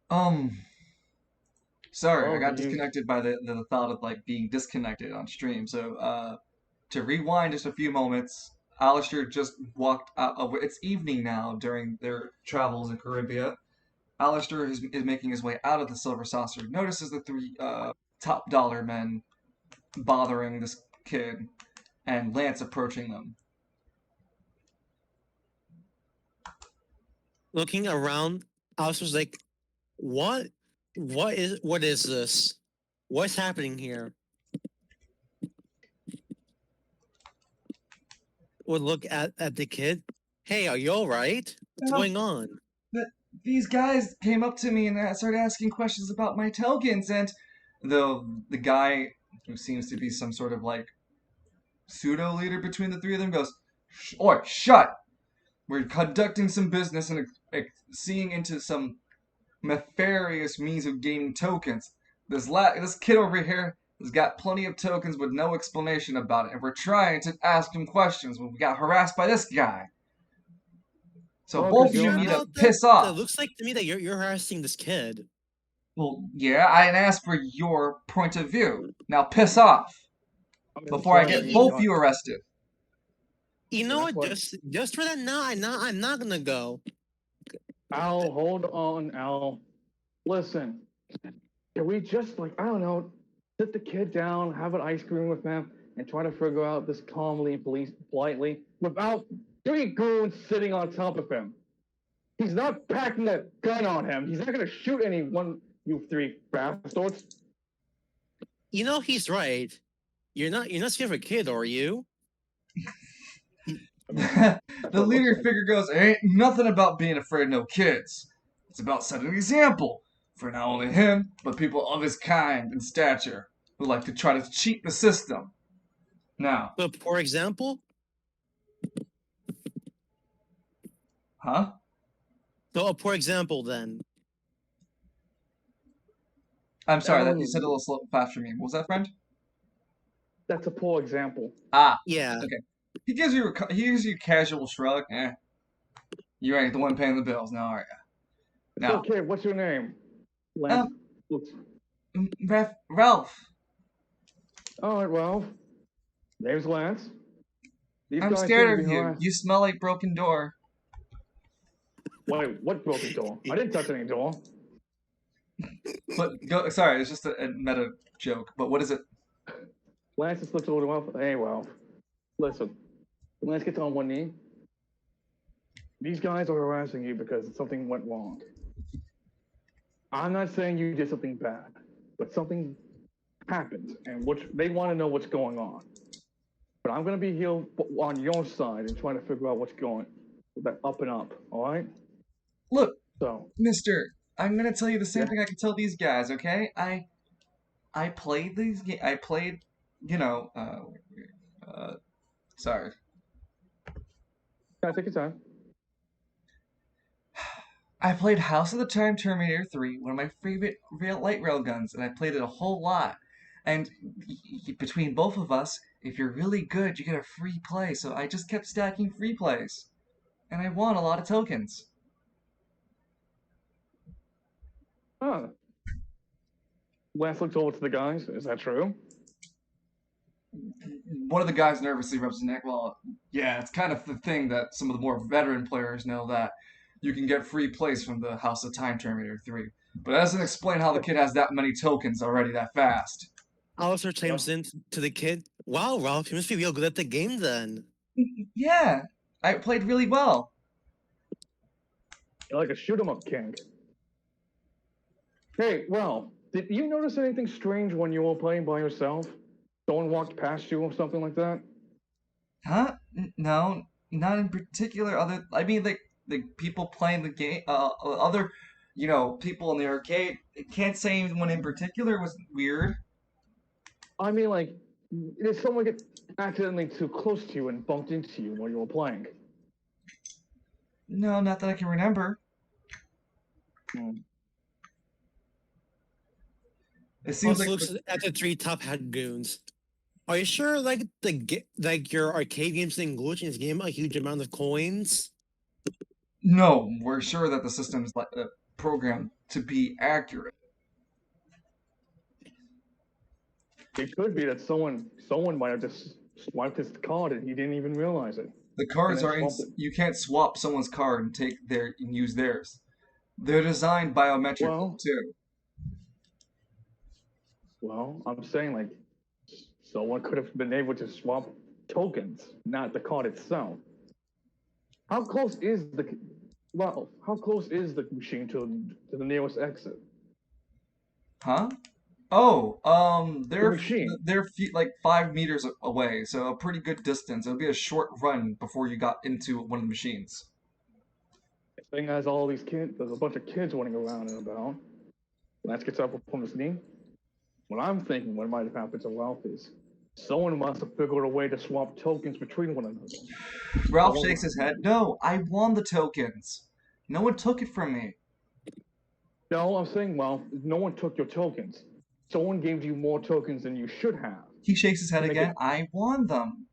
Um, sorry, I Well, got disconnected by the thought of like being disconnected on stream. So, to rewind just a few moments, Alistair just walked out. It's evening now during their travels in Caribia. Alistair is making his way out of the Silver Saucer. Notices the three top dollar men bothering this kid, and Lance approaching them. Looking around, I was like, "What? What is this? What's happening here?" Would look at the kid. Hey, are you all right? What's Um, going on? but these guys came up to me and started asking questions about my tokens, and the guy who seems to be some sort of like pseudo leader between the three of them goes, "Oi, shut! We're conducting some business and seeing into some nefarious means of gaining tokens. This kid over here has got plenty of tokens with no explanation about it, and we're trying to ask him questions when we got harassed by this guy. So well, both because of You you sure you're need to about that? piss It off." looks like to me that you're harassing this kid. Well, yeah, I asked for your point of view. Now piss off I mean, that's before I right. I get Hey, mean, both of you arrested. you and know that's what? what. Just for that, no, I'm not gonna go. Al, hold on, Al. Listen, can we just like I don't know, sit the kid down, have an ice cream with him, and try to figure out this calmly and politely without three goons sitting on top of him? He's not packing a gun on him. He's not gonna shoot anyone. You three bastards. You know he's right. You're not scared of a kid, are you? I mean, The that's what it looks leader like. figure goes, "Ain't nothing about being afraid of no kids. It's about setting an example for not only him, but people of his kind and stature who like to try to cheat the system." Now, But for example, huh? so a poor example then. I'm sorry that you said it a Um, little slow, fast for me. What was that, friend? that's a poor example. Ah, Yeah. okay. He gives you a casual shrug. You ain't the one paying the bills now, are you? It's Now, okay. What's your name? Lance. um, Looks. Ralph, All right, Ralph. Name's Lance. These I'm guys seem to scared be of you. harassed. You smell like broken door. Wait, what broken door? I didn't touch any door. But go. Sorry, it's just a meta joke. But what is it? Lance just looks over to Ralph. Hey, Ralph. Listen. Lance gets on one knee. These guys are harassing you because something went wrong. I'm not saying you did something bad, but something happened, and which they want to know what's going on. But I'm gonna be here on your side and trying to figure out what's going that up and up. All right. Look, So Mister, I'm gonna tell you the same yeah. thing I can tell these guys. Okay? I played I played. You know. Uh. Sorry. Gotta take your time. I played House of the Time Terminator 3, one of my favorite light rail guns, and I played it a whole lot. And between both of us, if you're really good, you get a free play. So I just kept stacking free plays, and I won a lot of tokens. Huh. Lance looks over to the guys. Is that true? One of the guys nervously rubs his neck. Well, yeah, it's kind of the thing that some of the more veteran players know, that you can get free plays from the House of Time Terminator 3. But that doesn't explain how the kid has that many tokens already that fast. Alistair chimes Well, in to the kid. Wow, Ralph, you must be real good at the game then. Yeah, I played really well. you're like a shoot 'em up king. Hey, well, did you notice anything strange when you were playing by yourself? Someone walked past you or something like that? Huh? No, not in particular. I mean, the people playing the game, other, people in the arcade. I can't say anyone in particular was weird. I mean, like, did someone get accidentally too close to you and bumped into you while you were playing? No, not that I can remember. Hmm. It seems Also like looks at the three top hat goons. Are you sure like your arcade games didn't glitch in this game a huge amount of coins? no, we're sure that the system is like programmed to be accurate. It could be that someone might have just swiped his card and he didn't even realize it, The and cards then are in, swapped it. you can't swap someone's card and take their and use theirs. They're designed biometrically Well, too. I'm saying like someone could have been able to swap tokens, not the card itself. How close is the how close is the machine to the nearest exit? Huh? Oh, The machine. they're feet like 5 meters away, so a pretty good distance. It'll be a short run before you got into one of the machines. This thing has all these kids. There's a bunch of kids running around and about. Lance gets up from his knee. What I'm thinking, what might have happened to Ralph is someone must have figured a way to swap tokens between one another. Ralph Someone, shakes his head. No, I won the tokens. No one took it from me. no, I'm saying, well, no one took your tokens. Someone gave you more tokens than you should have. He shakes his head To make again. it, I won them.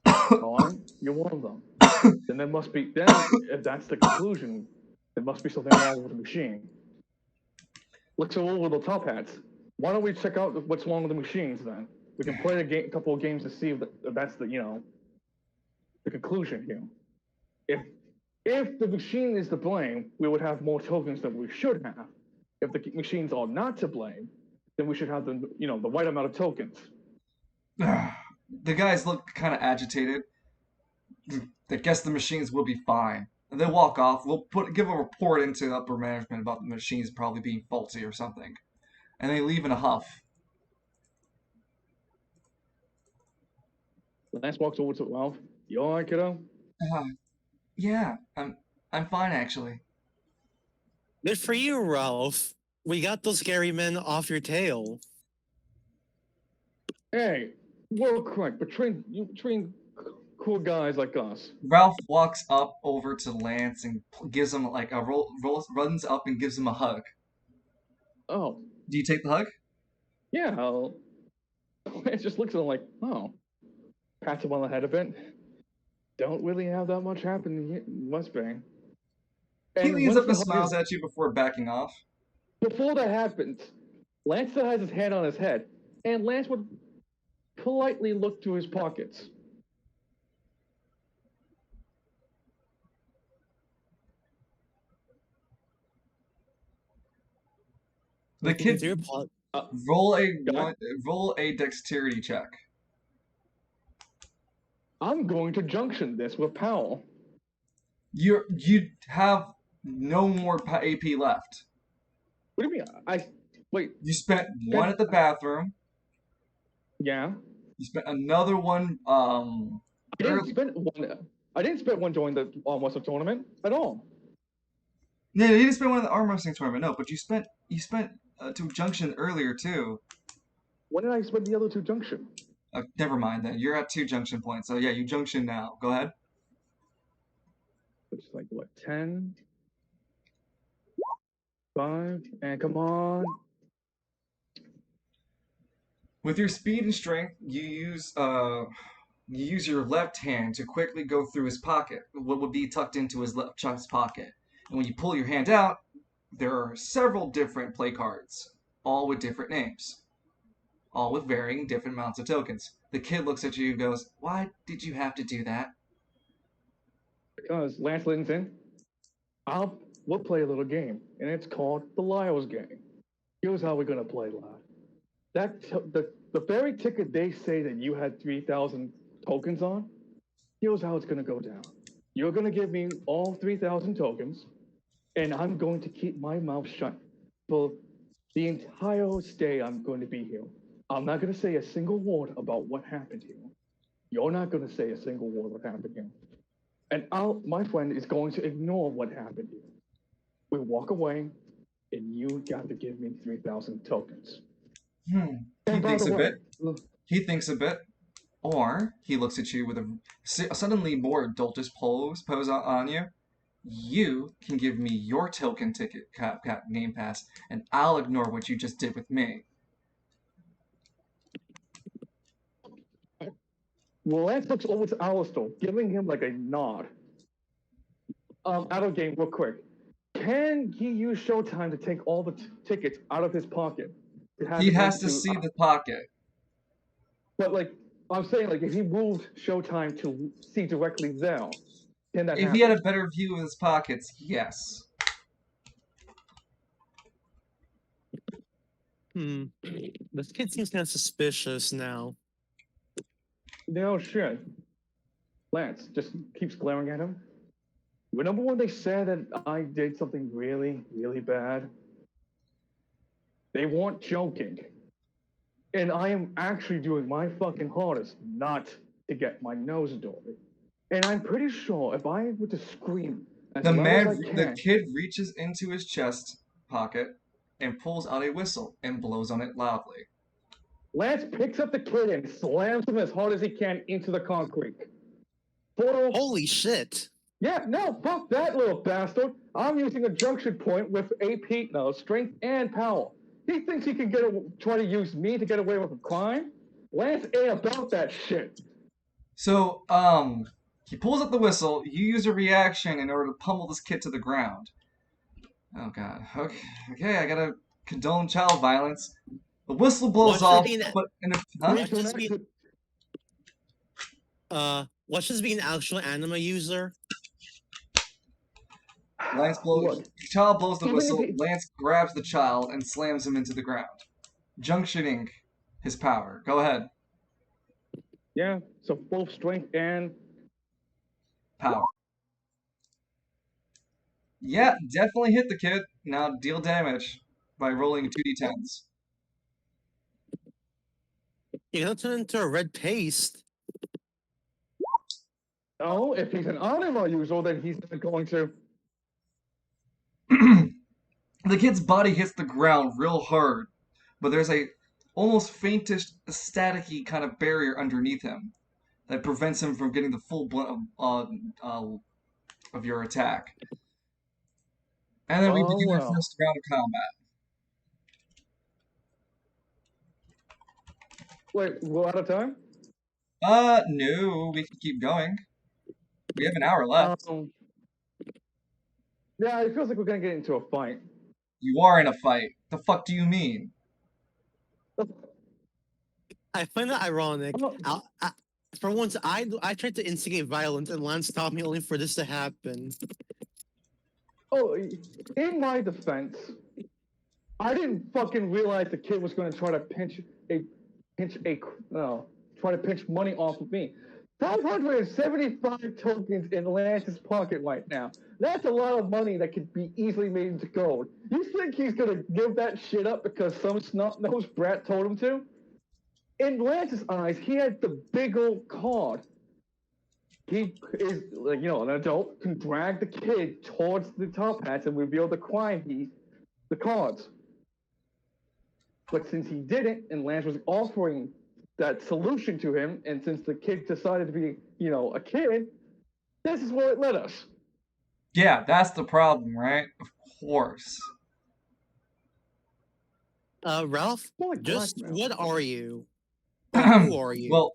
on, you won them. Then there must be, then if that's the conclusion, there must be something wrong with the machine. Let's go over the top hats. Why don't we check out what's wrong with the machines then? We can play a couple of games to see if that's the the conclusion here. If the machine is to blame, we would have more tokens than we should have. If the machines are not to blame, then we should have the right amount of tokens. The guys look kind of agitated. I guess the machines will be fine. And they walk off. We'll give a report into upper management about the machines probably being faulty or something. And they leave in a huff. Lance walks over to Ralph. You all right, kiddo? Uh, yeah, I'm fine actually. Good for you, Ralph. We got those scary men off your tail. Hey, we're correct. Between cool guys like us. Ralph walks up over to Lance and gives him like a runs up and gives him a hug. Oh, Do you take the hug? yeah. Lance just looks at him like, oh, pats him on the head a bit. Don't really have that much happen here, West Bay. He And leans once up the and hug smiles is, at you before backing off. before that happens, Lance still has his hand on his head, and Lance would politely look to his pockets. The Looking kid through your pot. roll a God, roll a dexterity check. I'm going to junction this with Powell. You have no more AP left. What do you mean? Wait. You spent one at the bathroom. Yeah. You spent another one. I didn't spend one. I didn't spend one during the Western tournament at all. No, you didn't spend one in the arm wrestling tournament. No, but you spent to junction earlier too. When did I spend the other two junction? Never mind then. You're at 2 junction points. So yeah, you junction now. Go ahead. It's like what, 10, 5, and come on. With your speed and strength, you use your left hand to quickly go through his pocket, what would be tucked into his left chest pocket. And when you pull your hand out, there are several different play cards, all with different names, all with varying different amounts of tokens. The kid looks at you and goes, "Why did you have to do that?" Because Lance leans in. We'll play a little game, and it's called the Lyles game. Here's how we're gonna play, lad. The very ticket they say that you had 3,000 tokens on. Here's how it's gonna go down. You're gonna give me all 3,000 tokens, and I'm going to keep my mouth shut for the entire stay I'm going to be here. I'm not gonna say a single word about what happened here. You're not gonna say a single word what happened here. And my friend is going to ignore what happened here. We walk away, and you got to give me 3,000 tokens. He And by thinks the a way, bit. He thinks a bit. Or he looks at you with a suddenly more adultish pose on you. You can give me your token ticket game pass, and I'll ignore what you just did with me. Lance looks over to Alistair, giving him like a nod. out of game real quick. Can he use Showtime to take all the tickets out of his pocket? He has to see the pocket. But like I'm saying, like if he moved Showtime to see directly there, can that If happen? he had a better view of his pockets, yes. This kid seems kind of suspicious now. No shit. Lance just keeps glaring at him. Remember when they said that I did something really, really bad? They weren't joking. And I am actually doing my fucking hardest not to get my nose dirty. And I'm pretty sure if I were to scream as loud as I can, The kid reaches into his chest pocket and pulls out a whistle and blows on it loudly. Lance picks up the kid and slams him as hard as he can into the concrete. Photo. Holy shit! Yeah, no, fuck that little bastard. I'm using a junction point with AP, strength and power. He thinks he can try to use me to get away with a crime? Lance ain't about that shit. So, he pulls up the whistle. You use a reaction in order to pummel this kid to the ground. Oh god. Okay, I gotta condone child violence. The whistle blows off, but Let's just be an actual anime user. Child blows the whistle. Lance grabs the child and slams him into the ground, junctioning his power. Go ahead. Yeah, so both strength and power. Yeah, definitely hit the kid. Now deal damage by rolling 2d10s. You don't turn into a red paste. Oh, if he's an anime user, then he's not going to. The kid's body hits the ground real hard, but there's a almost faintish, staticky kind of barrier underneath him that prevents him from getting the full blunt of your attack. And then we begin our first round of combat. Wait, we're out of time? No, we can keep going. We have an hour left. Yeah, it feels like we're gonna get into a fight. You are in a fight. The fuck do you mean? I find that ironic. For once, I tried to instigate violence, and Lance stopped me only for this to happen. Oh, in my defense, I didn't fucking realize the kid was going to try to pinch money off of me. 575 tokens in Lance's pocket right now. That's a lot of money that could be easily made into gold. You think he's going to give that shit up because some snot-nosed brat told him to? In Lance's eyes, he had the bigger card. He is, like, an adult can drag the kid towards the top hats and reveal the cards. But since he didn't, and Lance was offering that solution to him, and since the kid decided to be, a kid, this is where it led us. Yeah, that's the problem, right? Of course. Ralph, what are you? Who are you? Well,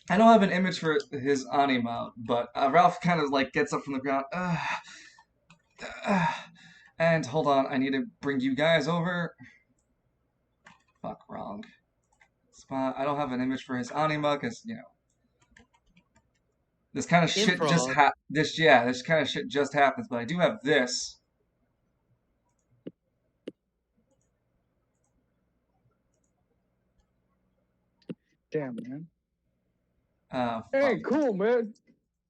I don't have an image for his anima, but Ralph kind of gets up from the ground. And hold on, I need to bring you guys over. Fuck, wrong spot. I don't have an image for his anima because this kind of shit this kind of shit just happens. But I do have this. Damn, man. Hey, cool, man.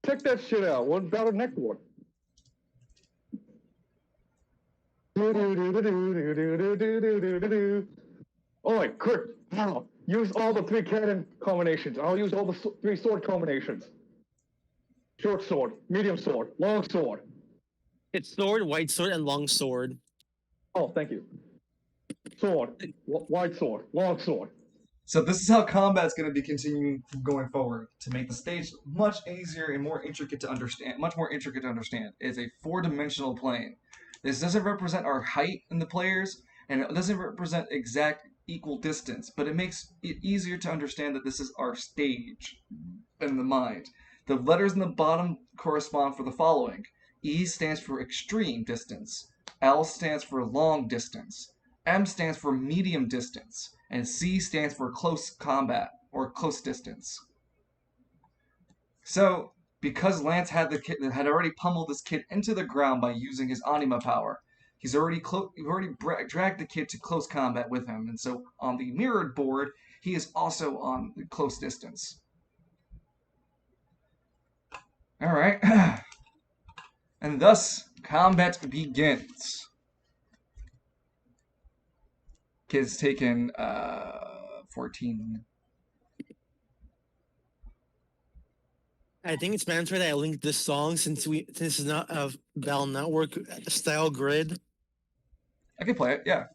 Check that shit out. What about a neck one? Alright, quick. Now, use all the 3 cannon combinations. I'll use all the 3 sword combinations. Short sword, medium sword, long sword. It's sword, wide sword, and long sword. Oh, thank you. Sword, wide sword, long sword. So this is how combat's going to be continuing going forward to make the stage much easier and more intricate to understand. Much more intricate to understand. It's a 4-dimensional plane. This doesn't represent our height in the players, and it doesn't represent exact equal distance, but it makes it easier to understand that this is our stage in the mind. The letters in the bottom correspond for the following: E stands for extreme distance. L stands for long distance. M stands for medium distance. And C stands for close combat or close distance. So, because Lance had already pummeled this kid into the ground by using his anima power, he's already dragged the kid to close combat with him, and so on the mirrored board, he is also on close distance. All right, and thus combat begins. Kid's taken 14. I think it's mandatory that I link this song since this is not a Bell Network style grid. I can play it, yeah.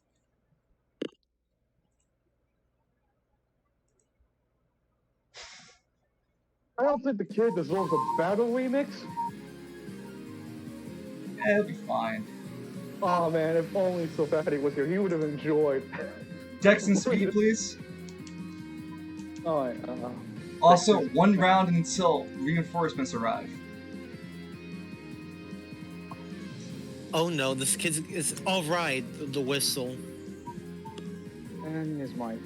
I don't think the kid deserves a battle remix. It'll be fine. Oh man, if only Sylvati was here, he would have enjoyed. Dex and speed, please. Alright, Also, 1 round until reinforcements arrive. Oh no, this kid is alright, the whistle. and here's mine.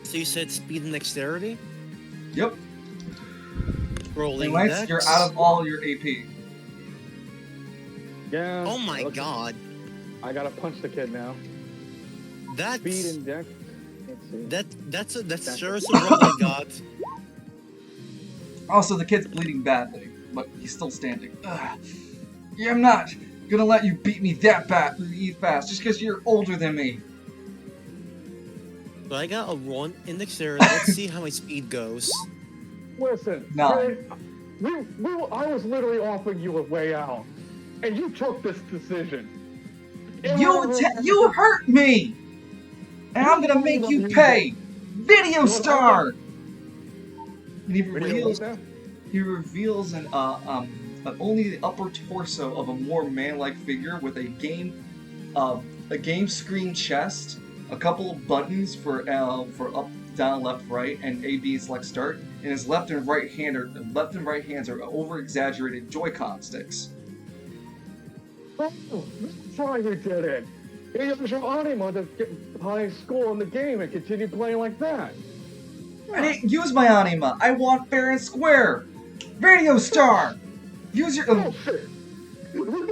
So you said speed and dexterity? Yep. Rolling Lance, dex? you're out of all your AP. Yeah. Oh my god. I gotta punch the kid now. That's Speed and dex. Let's see. that's sure is a roll I got. Also, the kid's bleeding badly, but he's still standing. Ugh. Yeah, I'm not gonna let you beat me that fast just because you're older than me. So I got a 1 in dexterity. Let's see how my speed goes. Listen, 9. I was literally offering you a way out, and you took this decision. You hurt me, and I'm gonna make you pay. Video star. And he reveals an only the upper torso of a more man-like figure with a game screen chest, a couple of buttons for up, down, left, right, and A, B, select, start, and his left and right hands are over-exaggerated Joy-Con sticks. Oh, that's why you did it. You used your anima to get high score in the game and continue playing like that. I didn't use my anima. I want fair and square. Radio star. Use your.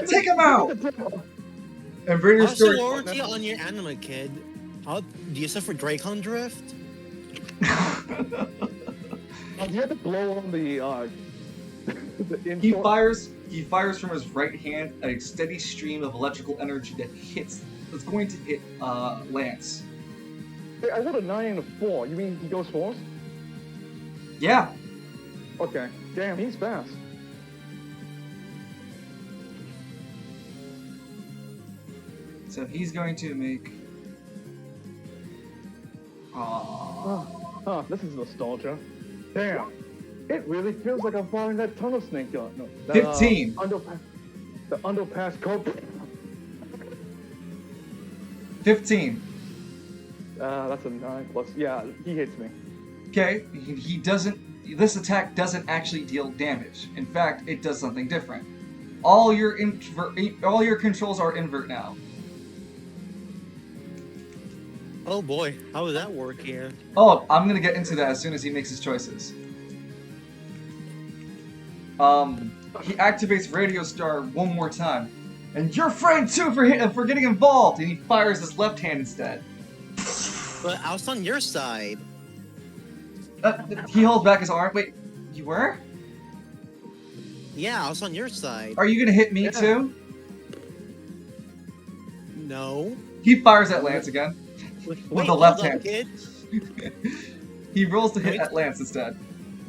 Take him out. And Radio Also, Star. warranty on your anima, kid. Do you suffer Dracon drift? You had to blow on the He fires from his right hand a steady stream of electrical energy that's going to hit Lance. Hey, I got a 9 and a 4. You mean he goes force? Yeah. Okay. Damn, he's fast. So he's going to make. This is nostalgia. Damn. It really feels like I'm following that tunnel snake gun. No, that, 15. The underpass code. 15. That's a 9 plus. Yeah, he hits me. Okay. He doesn't. This attack doesn't actually deal damage. In fact, it does something different. All your controls are invert now. Oh boy, how would that work here? Oh, I'm gonna get into that as soon as he makes his choices. He activates Radio Star one more time, and your friend too for getting involved, and he fires his left hand instead. But I was on your side. He holds back his arm. Wait, you were? Yeah, I was on your side. Are you gonna hit me too? No. He fires at Lance again with the left hand. Kid. He rolls to hit at Lance instead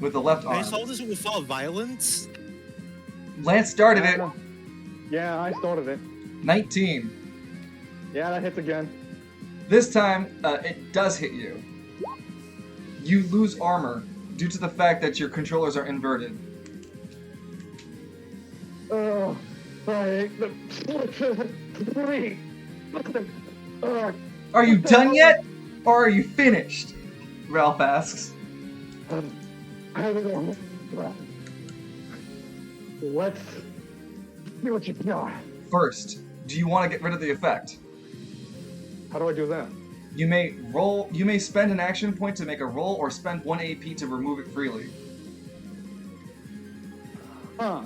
with the left arm. I saw this without violence. Lance started it. Yeah, I started it. 19. Yeah, that hits again. This time, it does hit you. You lose armor due to the fact that your controllers are inverted. Oh, I hate the 3. Are you done yet? Or are you finished? Ralph asks. I don't know. Let's me what you got. First, do you want to get rid of the effect? How do I do that? You may spend an action point to make a roll or spend 1 AP to remove it freely. Huh.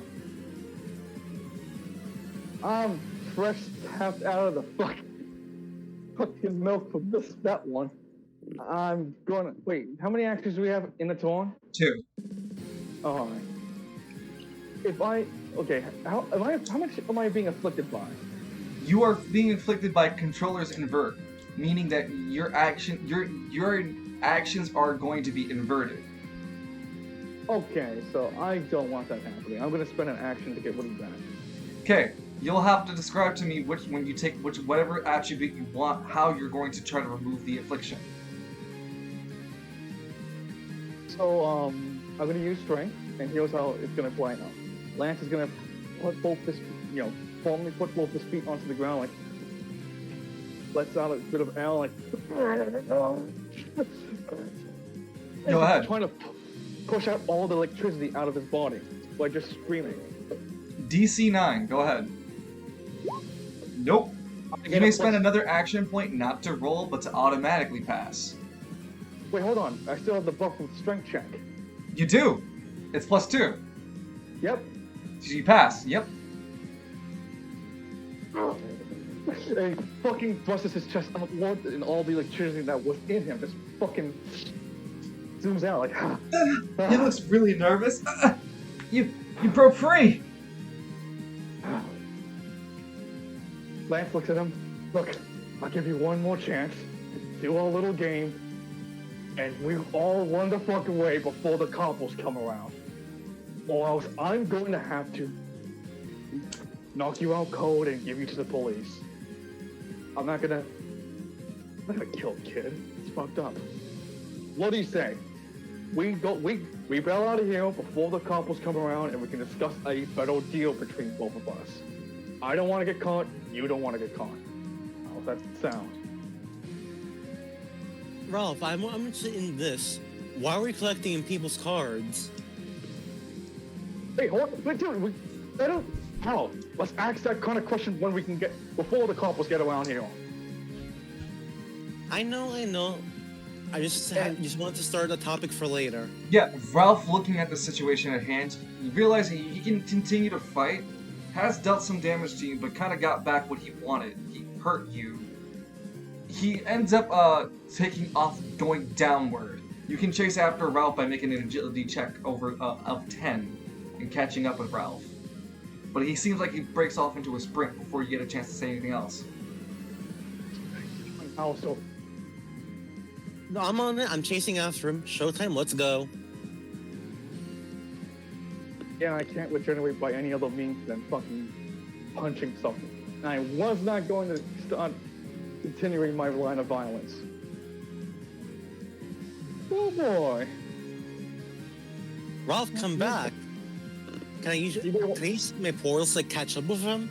I'm fresh tapped out of the fucking milk from that one. I'm gonna wait. How many actions do we have in the torn? 2. Alright. How much am I being afflicted by? You are being inflicted by controller's invert, meaning that your actions are going to be inverted. Okay, so I don't want that happening. I'm gonna spend an action to get rid of that. Okay, you'll have to describe to me whatever attribute you want, how you're going to try to remove the affliction. So I'm gonna use strength, and here's how it's gonna play out. Lance is gonna put both his, formally put both his feet onto the ground, like lets out a bit of air, like. Go ahead. Trying to push out all the electricity out of his body by just screaming. DC 9, go ahead. Nope. You may spend another action point not to roll, but to automatically pass. Wait, hold on. I still have the buff with strength check. You do. It's +2. Yep. So you pass. Yep. And he fucking thrusts his chest outward, and all the electricity that was in him just fucking zooms out like. He looks really nervous. You broke free. Lance looks at him. Look, I'll give you one more chance to do our little game, and we all run the fuck away before the couples come around. Or else I'm going to have to knock you out cold and give you to the police. I'm not gonna kill the kid. It's fucked up. What do you say? We bail out of here before the couples come around, and we can discuss a better deal between both of us. I don't want to get caught. You don't want to get caught. How's that sound? Ralph, I'm interested in this. Why are we collecting people's cards? Hey, hold on. Wait, dude, how? Let's ask that kind of question when we can get, before the couples get around here. I know. I just want to start a topic for later. Yeah, Ralph, looking at the situation at hand, realizing he can continue to fight, has dealt some damage to you, but kind of got back what he wanted. He hurt you. He ends up taking off, going downward. You can chase after Ralph by making an agility check of 10 and catching up with Ralph. But he seems like he breaks off into a sprint before you get a chance to say anything else. Also, No, I'm on it. I'm chasing after him. Showtime, let's go. yeah, I can't regenerate by any other means than fucking punching something. I was not going to start continuing my line of violence. Oh boy. Ralph, come back. Can I use my portals to catch up with him?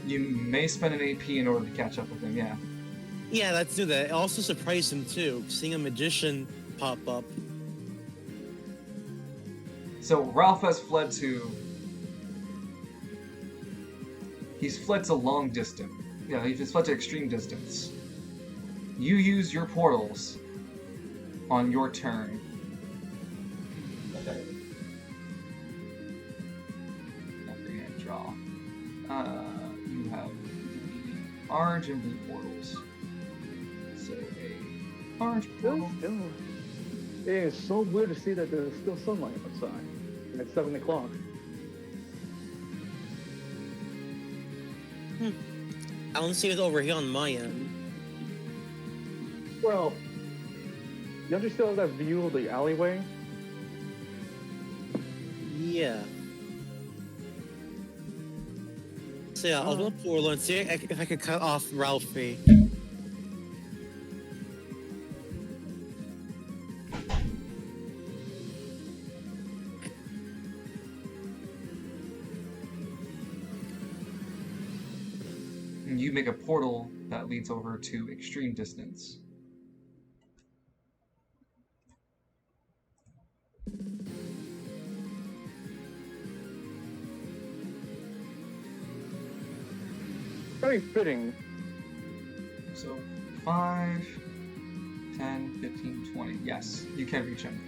You may spend an AP in order to catch up with him, yeah. Yeah, let's do that. It also surprised him too, seeing a magician pop up. So Ralph has fled to... He's fled to long distance. Yeah, he's fled to extreme distance. You use your portals on your turn. After you draw. You have the orange and blue portals. So a orange portal. It is so weird to see that there's still sunlight outside. And it's 7 o'clock. I don't see it over here on my end. Well, don't you still have that view of the alleyway? Yeah. So yeah, I'll go to portal and see if I could cut off Ralphie. You make a portal that leads over to extreme distance. very fitting. So 5, 10, 15, 20. Yes, you can reach him.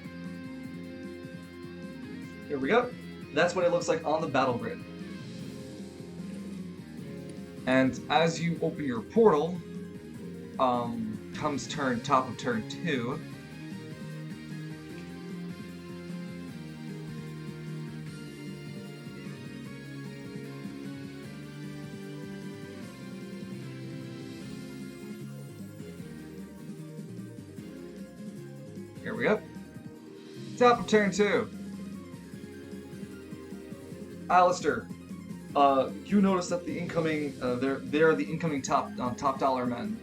Here we go. That's what it looks like on the battle grid. And as you open your portal, comes top of turn 2. Here we go. Top of turn 2. Alistair, you notice that the incoming, they're the incoming top dollar men.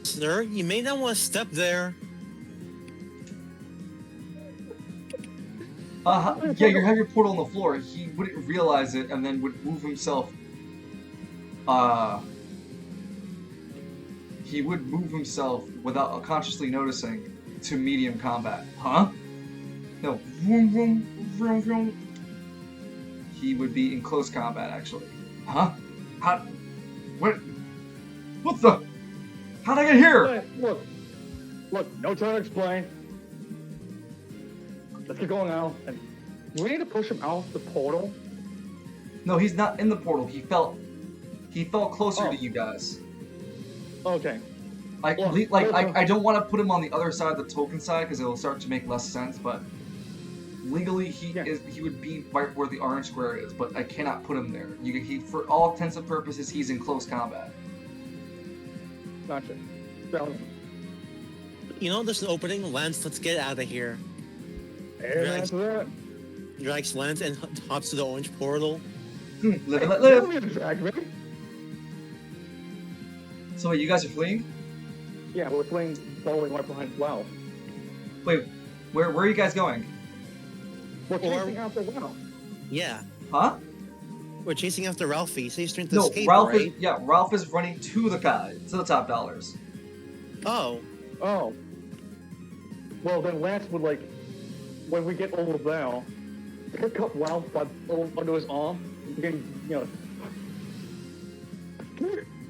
Sir, you may not want to step there. Yeah, you have your portal on the floor. He wouldn't realize it and then would move himself. He would move himself without consciously noticing to medium combat. Huh? No. Vroom, vroom, vroom, vroom. He would be in close combat, actually. Huh? How? What? What the? How'd I get here? Look, no time to explain. Let's get going now. And we need to push him out the portal. No, he's not in the portal. He felt closer to you guys. Okay. I don't want to put him on the other side of the token side because it'll start to make less sense, but legally he would be right where the orange square is, but I cannot put him there. For all intents and purposes, he's in close combat. Gotcha. You know, there's an opening. Lance, let's get out of here. Drags Lance and hops to the orange portal. Live and let live. So wait, you guys are fleeing? Yeah, we're fleeing, following right behind WoW. Wait, where are you guys going? We're chasing after WoW. Yeah. Huh? We're chasing after Ralphie, so he's trying to escape, Ralph right? Ralph is running to the top dollars. Oh. Oh. Well, then Lance would, like, when we get over there, pick up Ralph under his arm, and begin, you know...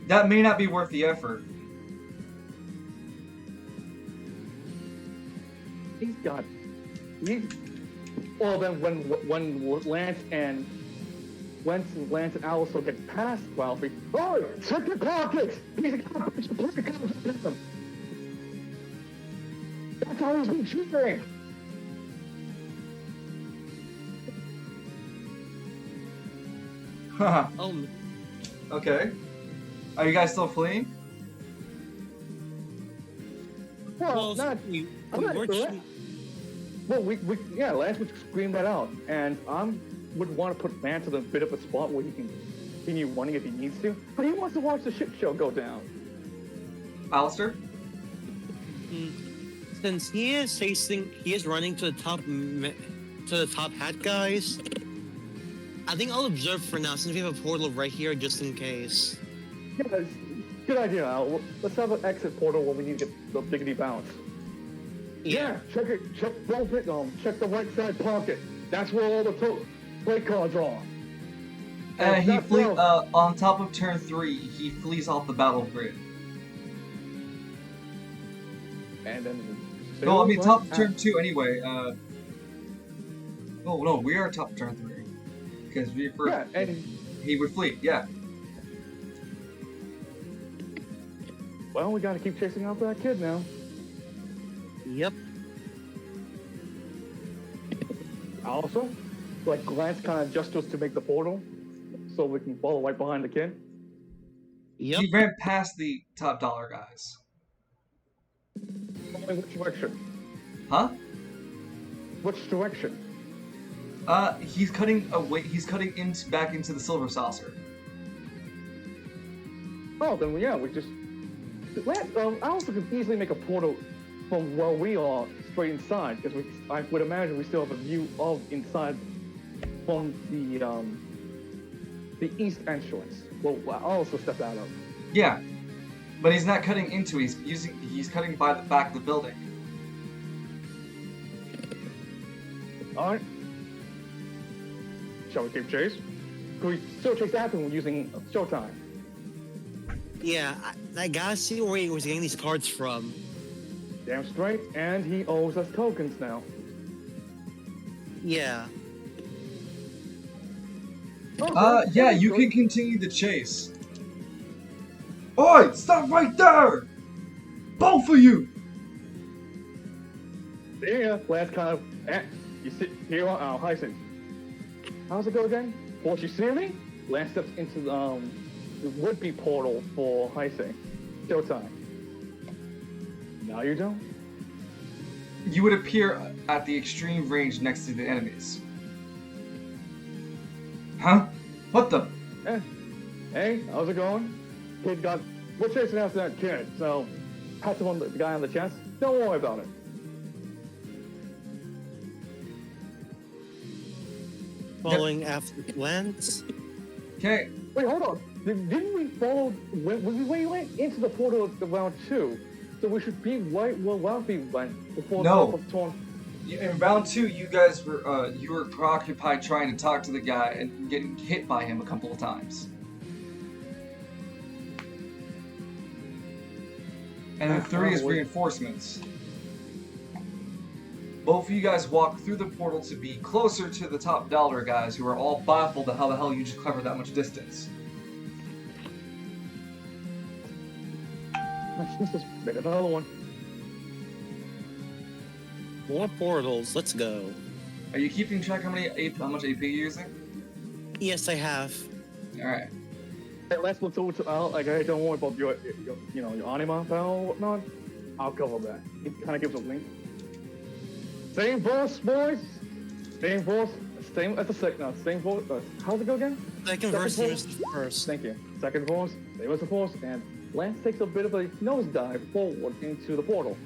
That may not be worth the effort. Well, then when Lance and Alice will get past Ralphie, oh, check your pockets! He's a garbage. That's how he's been cheating. Haha. Oh. Okay. Are you guys still fleeing? Well, Lance would scream that out, and would want to put Lance in a bit of a spot where he can continue running if he needs to, but he wants to watch the shit show go down. Alistair? Since he is running to the top hat guys, I think I'll observe for now since we have a portal right here just in case. Yeah, good idea, Al. Let's have an exit portal when we need to get the diggity bounce. Yeah, check both check the right side pocket. That's where all the play cards are. He flees on top of turn 3. He flees off the battle grid. And then. No, I mean top of turn 2 anyway. Oh no, we are top of turn 3 because we first. Yeah, and he would flee. Yeah. Well, we gotta keep chasing after that kid now. Yep. Also, like Lance kind of just us to make the portal, so we can follow right behind the kid. Yep. He ran past the top dollar guys. In which direction? Huh? Which direction? He's cutting away. He's cutting back into the silver saucer. Oh, then yeah, we just. I also could easily make a portal from where we are straight inside, because I would imagine we still have a view of inside from the east entrance. Well, I'll also step out of. Yeah, but he's not cutting into. He's cutting by the back of the building. All right. Shall we keep chase? we still chase after him using Showtime. Yeah, I gotta see where he was getting these cards from. Damn straight, and he owes us tokens now. Yeah. Yeah, you can continue the chase. Oi, stop right there! Both of you! Yeah, last kind of. You sit here on Heisen. How's it go again? Won't you see me? Lance steps into the would-be portal for Heisen. Showtime. Now you don't? You would appear at the extreme range next to the enemies. Huh? What the? Hey, how's it going? We're chasing after that kid, so pat the guy on the chest. Don't worry about it. Following after Lance. Okay. Wait, hold on. Didn't we follow when we went into the portal of round 2? So we should be right where Ralphie went before No. the torn. In round 2, you guys were you were preoccupied trying to talk to the guy and getting hit by him a couple of times. And then 3 is reinforcements. Both of you guys walk through the portal to be closer to the top dollar guys who are all baffled at how the hell you just covered that much distance. Let's just make another one. More portals. Let's go. Are you keeping track how much AP you're using? Yes, I have. All right. Hey, let's look over to Al. Like, hey, don't worry about your your anima power or whatnot. I'll cover that. It kind of gives a link. Same verse, boys. Same verse. Same at the second. Same verse. How's it go again? Second verse is first. Thank you. Second verse. Same as the first. And Lance takes a bit of a nosedive forward into the portal.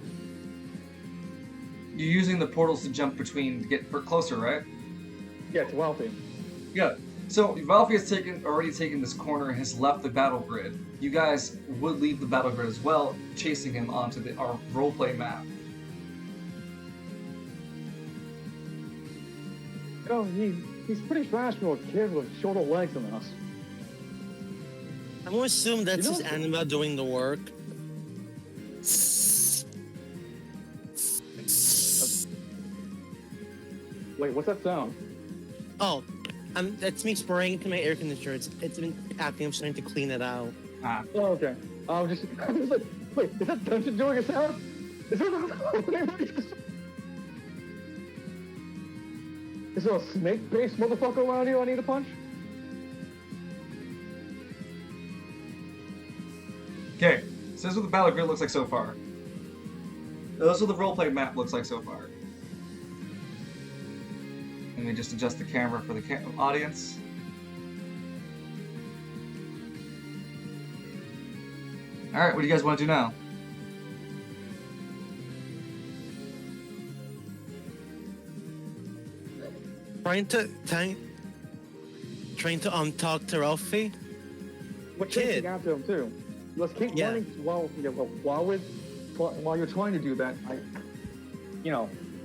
You're using the portals to jump between to get closer, right? Yeah, to Ralphie. Yeah. So Ralphie has already taken this corner and has left the battle grid. You guys would leave the battle grid as well, chasing him onto our roleplay map. Oh, he's pretty fast for a kid with shorter legs than us. I'm gonna assume that's You know- his anima doing the work. Wait, what's that sound? Oh, that's me spraying into my air conditioner. It's been acting. I'm starting to clean it out. Ah. Oh, okay. I was like, wait, is that Dungeon doing a sound? Is there a snake-based motherfucker around here I need to punch? Okay, so this is what the battle grid looks like so far. This is what the roleplay map looks like so far. Let me just adjust the camera for the audience. Alright, what do you guys want to do now? Trying to talk to Ralphie. We're Kid. chasing after him too. Let's keep Yeah. running while you're trying to do that.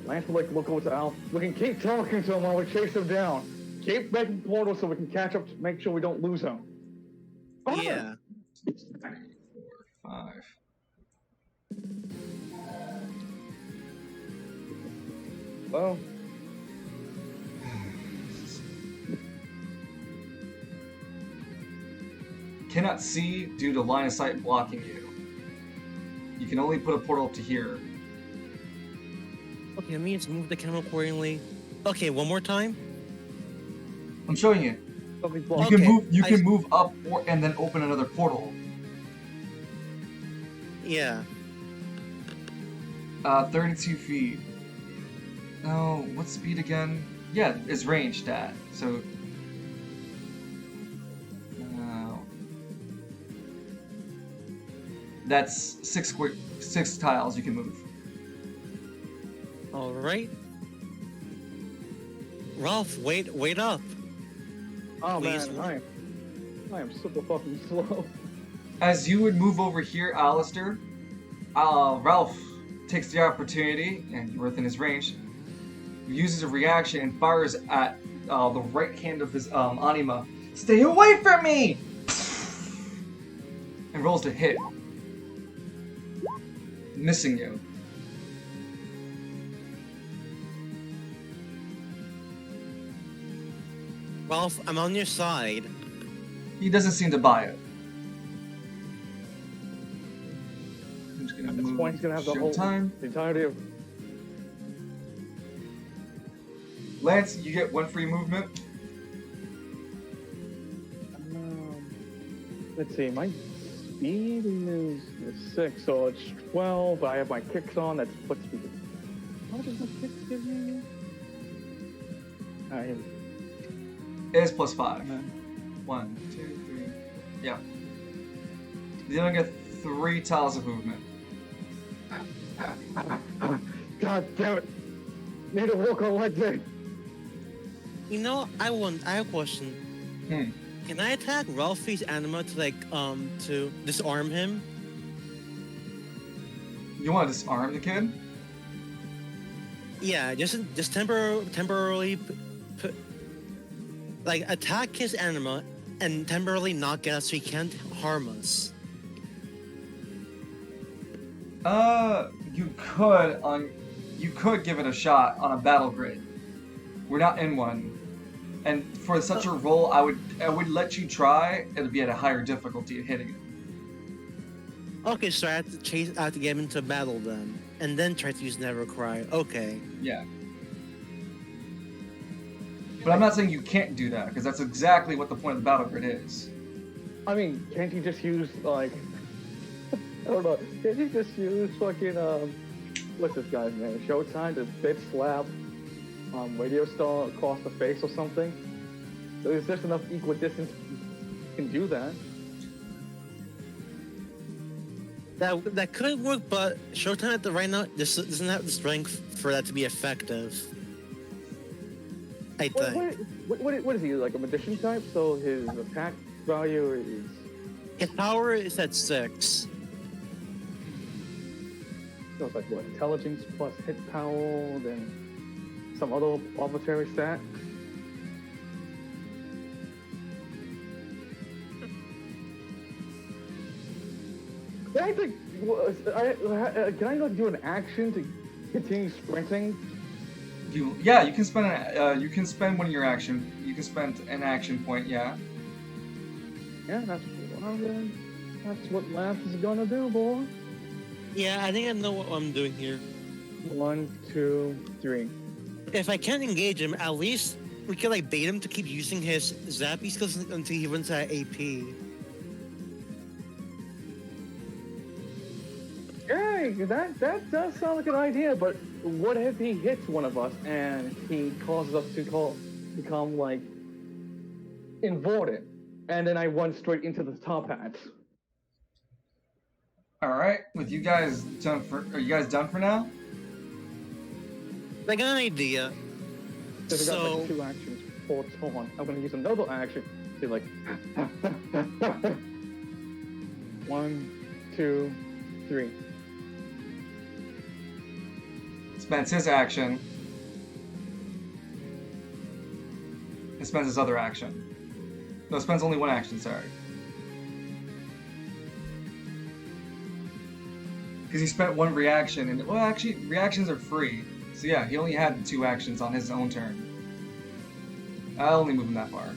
Lance will look over to Al. We can keep talking to him while we chase him down. Keep making portals so we can catch up to make sure we don't lose him. Yeah. 3, 4, 5. Well, Cannot see due to line of sight blocking you. You can only put a portal up to here. Okay, let me just move the camera accordingly. Okay, one more time. I'm showing you. something's You blocked. can Okay, move. You can move up and then open another portal. Yeah. 32 feet. No, what's speed again? Yeah, it's ranged at. So. That's 6 tiles you can move. All right. Ralph, wait up. Oh Please. man, I am super fucking slow. As you would move over here, Alistair, Ralph takes the opportunity, and you're within his range, uses a reaction and fires at the right hand of his anima, Stay away from me! And rolls to hit. Missing you. Ralph, I'm on your side. He doesn't seem to buy it. I'm just gonna At this move point, he's gonna have the time. entirety of. Lance, you get 1 free movement. Let's see, my speed is 6, so it's 12. I have my kicks on. That's what speed. How much does my kicks give me? It is plus 5. 1, 2, 3. Yeah. You only get 3 tiles of movement. God damn it! Need to walk on like that. You know, I have a question. Can I attack Ralphie's anima to disarm him? You want to disarm the kid? Yeah, just temporarily attack his anima and temporarily knock out so he can't harm us. You could give it a shot on a battle grid. We're not in one. And for such a roll, I would let you try. It'd be at a higher difficulty of hitting it. Okay, so I have to get him into battle then, and then try to use Never Cry. Okay. Yeah. But I'm not saying you can't do that, because that's exactly what the point of the battle grid is. I mean, can't you just use like I don't know? Can't you just use fucking what's this guy's name? Showtime to bitch slap Radio Star across the face or something? There's just enough equal distance you can do that. That could work, but Showtime at the right now doesn't have the strength for that to be effective. I think. What is he, like a magician type? So his attack value is... His power is at 6. So it's like what, intelligence plus hit power, then some other arbitrary stat? Can I think? Can I like do an action to continue sprinting? You can spend one of your action. You can spend an action point. Yeah. Yeah, that's what Lance is gonna do, boy. Yeah, I think I know what I'm doing here. 1, 2, 3. If I can't engage him, at least we can like bait him to keep using his zappy skills until he runs out of AP. Yeah, that does sound like an idea, but what if he hits one of us and he causes us to become like inverted, and then I run straight into the top hats? All right. With you guys done for? Are you guys done for now? I got an idea. So we got like 2 actions. Hold on. I'm gonna use another action to like 1, 2, 3. Spends his action. And spends his other action. No, spends only 1 action. Sorry. Because he spent 1 reaction, and well, actually, reactions are free. So yeah, he only had 2 actions on his own turn. I'll only move him that far.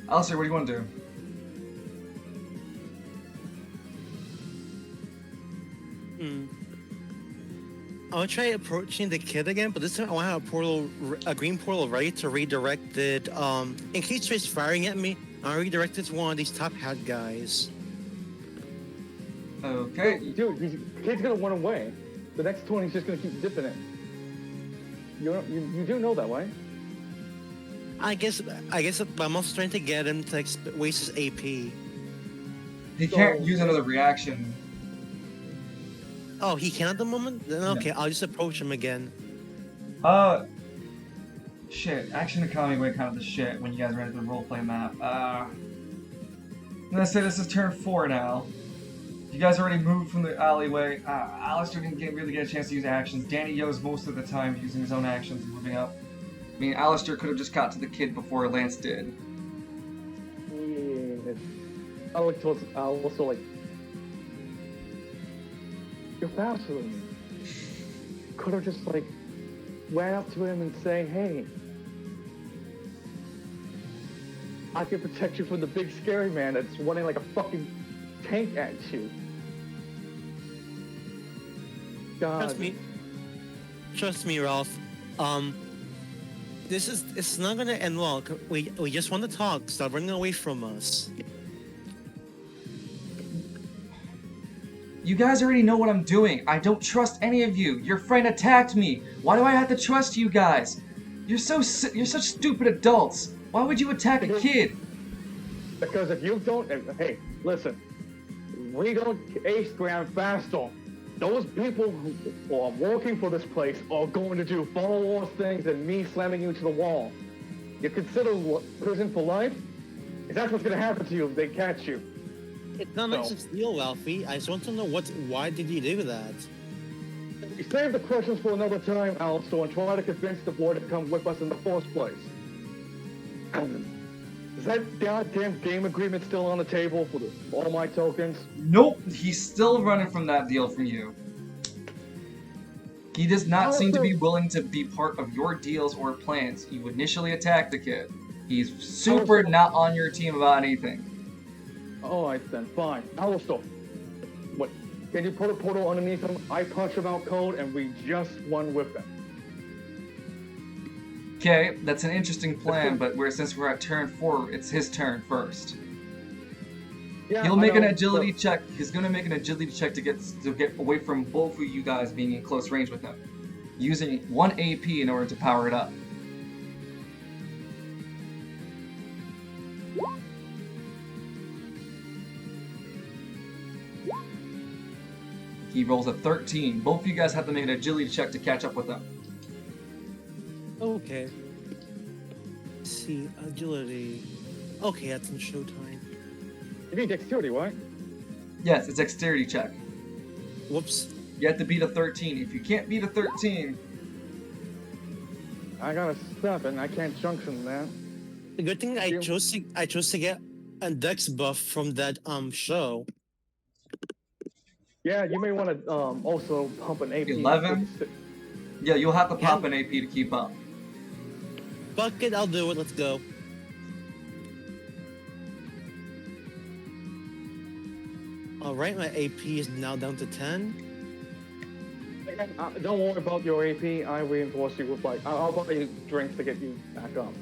Alistair, what do you want to do? I want to try approaching the kid again, but this time I want to have a green portal ready to redirect it. In case he's firing at me, I'll redirect it to one of these top hat guys. Okay. Dude, the kid's gonna run away. The next one, he's just gonna keep dipping it. You do know that, right? I guess I'm also trying to get him to waste his AP. He can't use another reaction. Oh, he can at the moment? Then okay, I'll just approach him again. Shit. Action economy went kind of the shit when you guys ran into the roleplay map. Let's say this is turn 4 now. You guys already moved from the alleyway. Alistair didn't really get a chance to use actions. Danny Yo's most of the time using his own actions and moving up. I mean, Alistair could have just got to the kid before Lance did. Yeah. I also like. You're faster than me. Could have just like ran up to him and say, "Hey, I can protect you from the big scary man that's running like a fucking tank at you." God. Trust me, Ralph. It's not gonna end well. We just want to talk. Stop running away from us. You guys already know what I'm doing. I don't trust any of you. Your friend attacked me. Why do I have to trust you guys? You're such stupid adults. Why would you attack a kid? Because if you don't, hey, listen, we don't ace Grand faster. Those people who are working for this place are going to do far worse things than me slamming you to the wall. You consider prison for life? Is that what's going to happen to you if they catch you? It's not much of deal, Ralphie. I just want to know why did you do that? We save the questions for another time, Alistair, and try to convince the boy to come with us in the first place. Is that goddamn game agreement still on the table for all my tokens? Nope, he's still running from that deal from you. He does not seem to be willing to be part of your deals or plans. You initially attacked the kid. He's super not on your team about anything. Alright then, fine. Alistair, what? Can you put a portal underneath him? I punch him out cold and we just run with him. Okay, that's an interesting plan, but since we're at turn 4, it's his turn first. Yeah, He'll make an agility check. He's gonna make an agility check to get away from both of you guys being in close range with him, using 1 AP in order to power it up. He rolls a 13. Both of you guys have to make an agility check to catch up with him. Okay. Let's see, agility. Okay, that's in showtime. You mean dexterity, right? Yes, it's dexterity check. Whoops. You have to beat a 13. If you can't beat a 13... I got a 7. I can't junction that. The good thing I chose to get a dex buff from that show. Yeah, you may want to also pump an AP. 11? Yeah, you'll have to pop an AP to keep up. Fuck it, I'll do it. Let's go. Alright, my AP is now down to 10. Don't worry about your AP. I reinforce you with I'll buy you drinks to get you back up.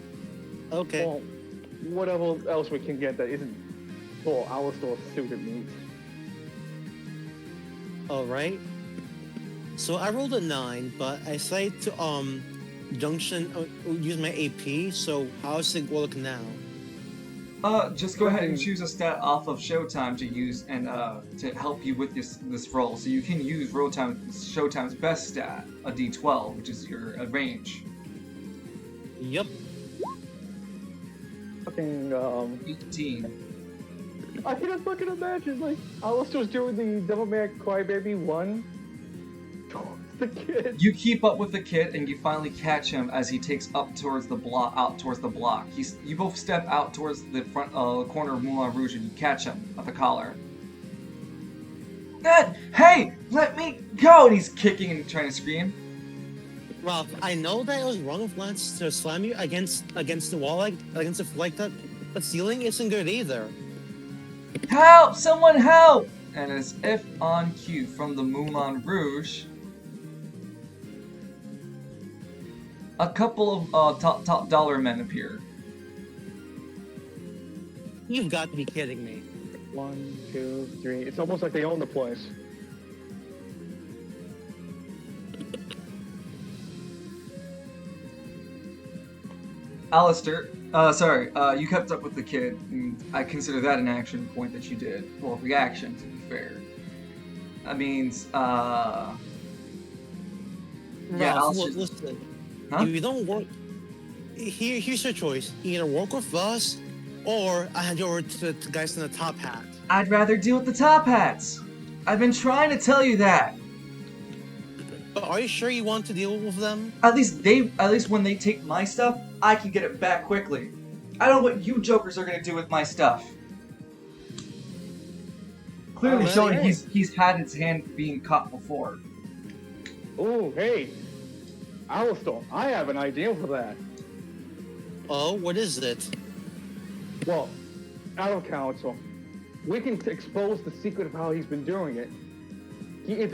Okay. Well, whatever else we can get that isn't for our store suited needs. Alright. So I rolled a 9, but I decided to use my AP, so how's it work now? Just go ahead and choose a stat off of Showtime to use and to help you with this roll. So you can use Showtime's best stat, a D12, which is your range. Yep. Fucking 18. I can fucking imagine Alistair's doing the Devilman Crybaby 1. The kid. You keep up with the kid, and you finally catch him as he takes out towards the block. You both step out towards the front corner of Moulin Rouge, and you catch him at the collar. God, hey, let me go! And he's kicking and trying to scream. Ralph, I know that it was wrong of Lance to slam you against the wall against that, but ceiling isn't good either. Help! Someone help! And as if on cue from the Moulin Rouge, a couple of top dollar men appear. You've got to be kidding me. 1, 2, 3. It's almost like they own the place. Alistair, you kept up with the kid, and I consider that an action point that you did. Well, reaction, to be fair. That means, Ralph, yeah, Alistair... listen. Huh? If you don't work... Here's your choice. Either work with us, or I hand you over to the guys in the top hat. I'd rather deal with the top hats. I've been trying to tell you that. But are you sure you want to deal with them? At least when they take my stuff, I can get it back quickly. I don't know what you jokers are gonna do with my stuff. Clearly showing he's had his hand being caught before. Oh, hey, Alistair, I have an idea for that. Oh, what is it? Well, out of council, we can expose the secret of how he's been doing it. If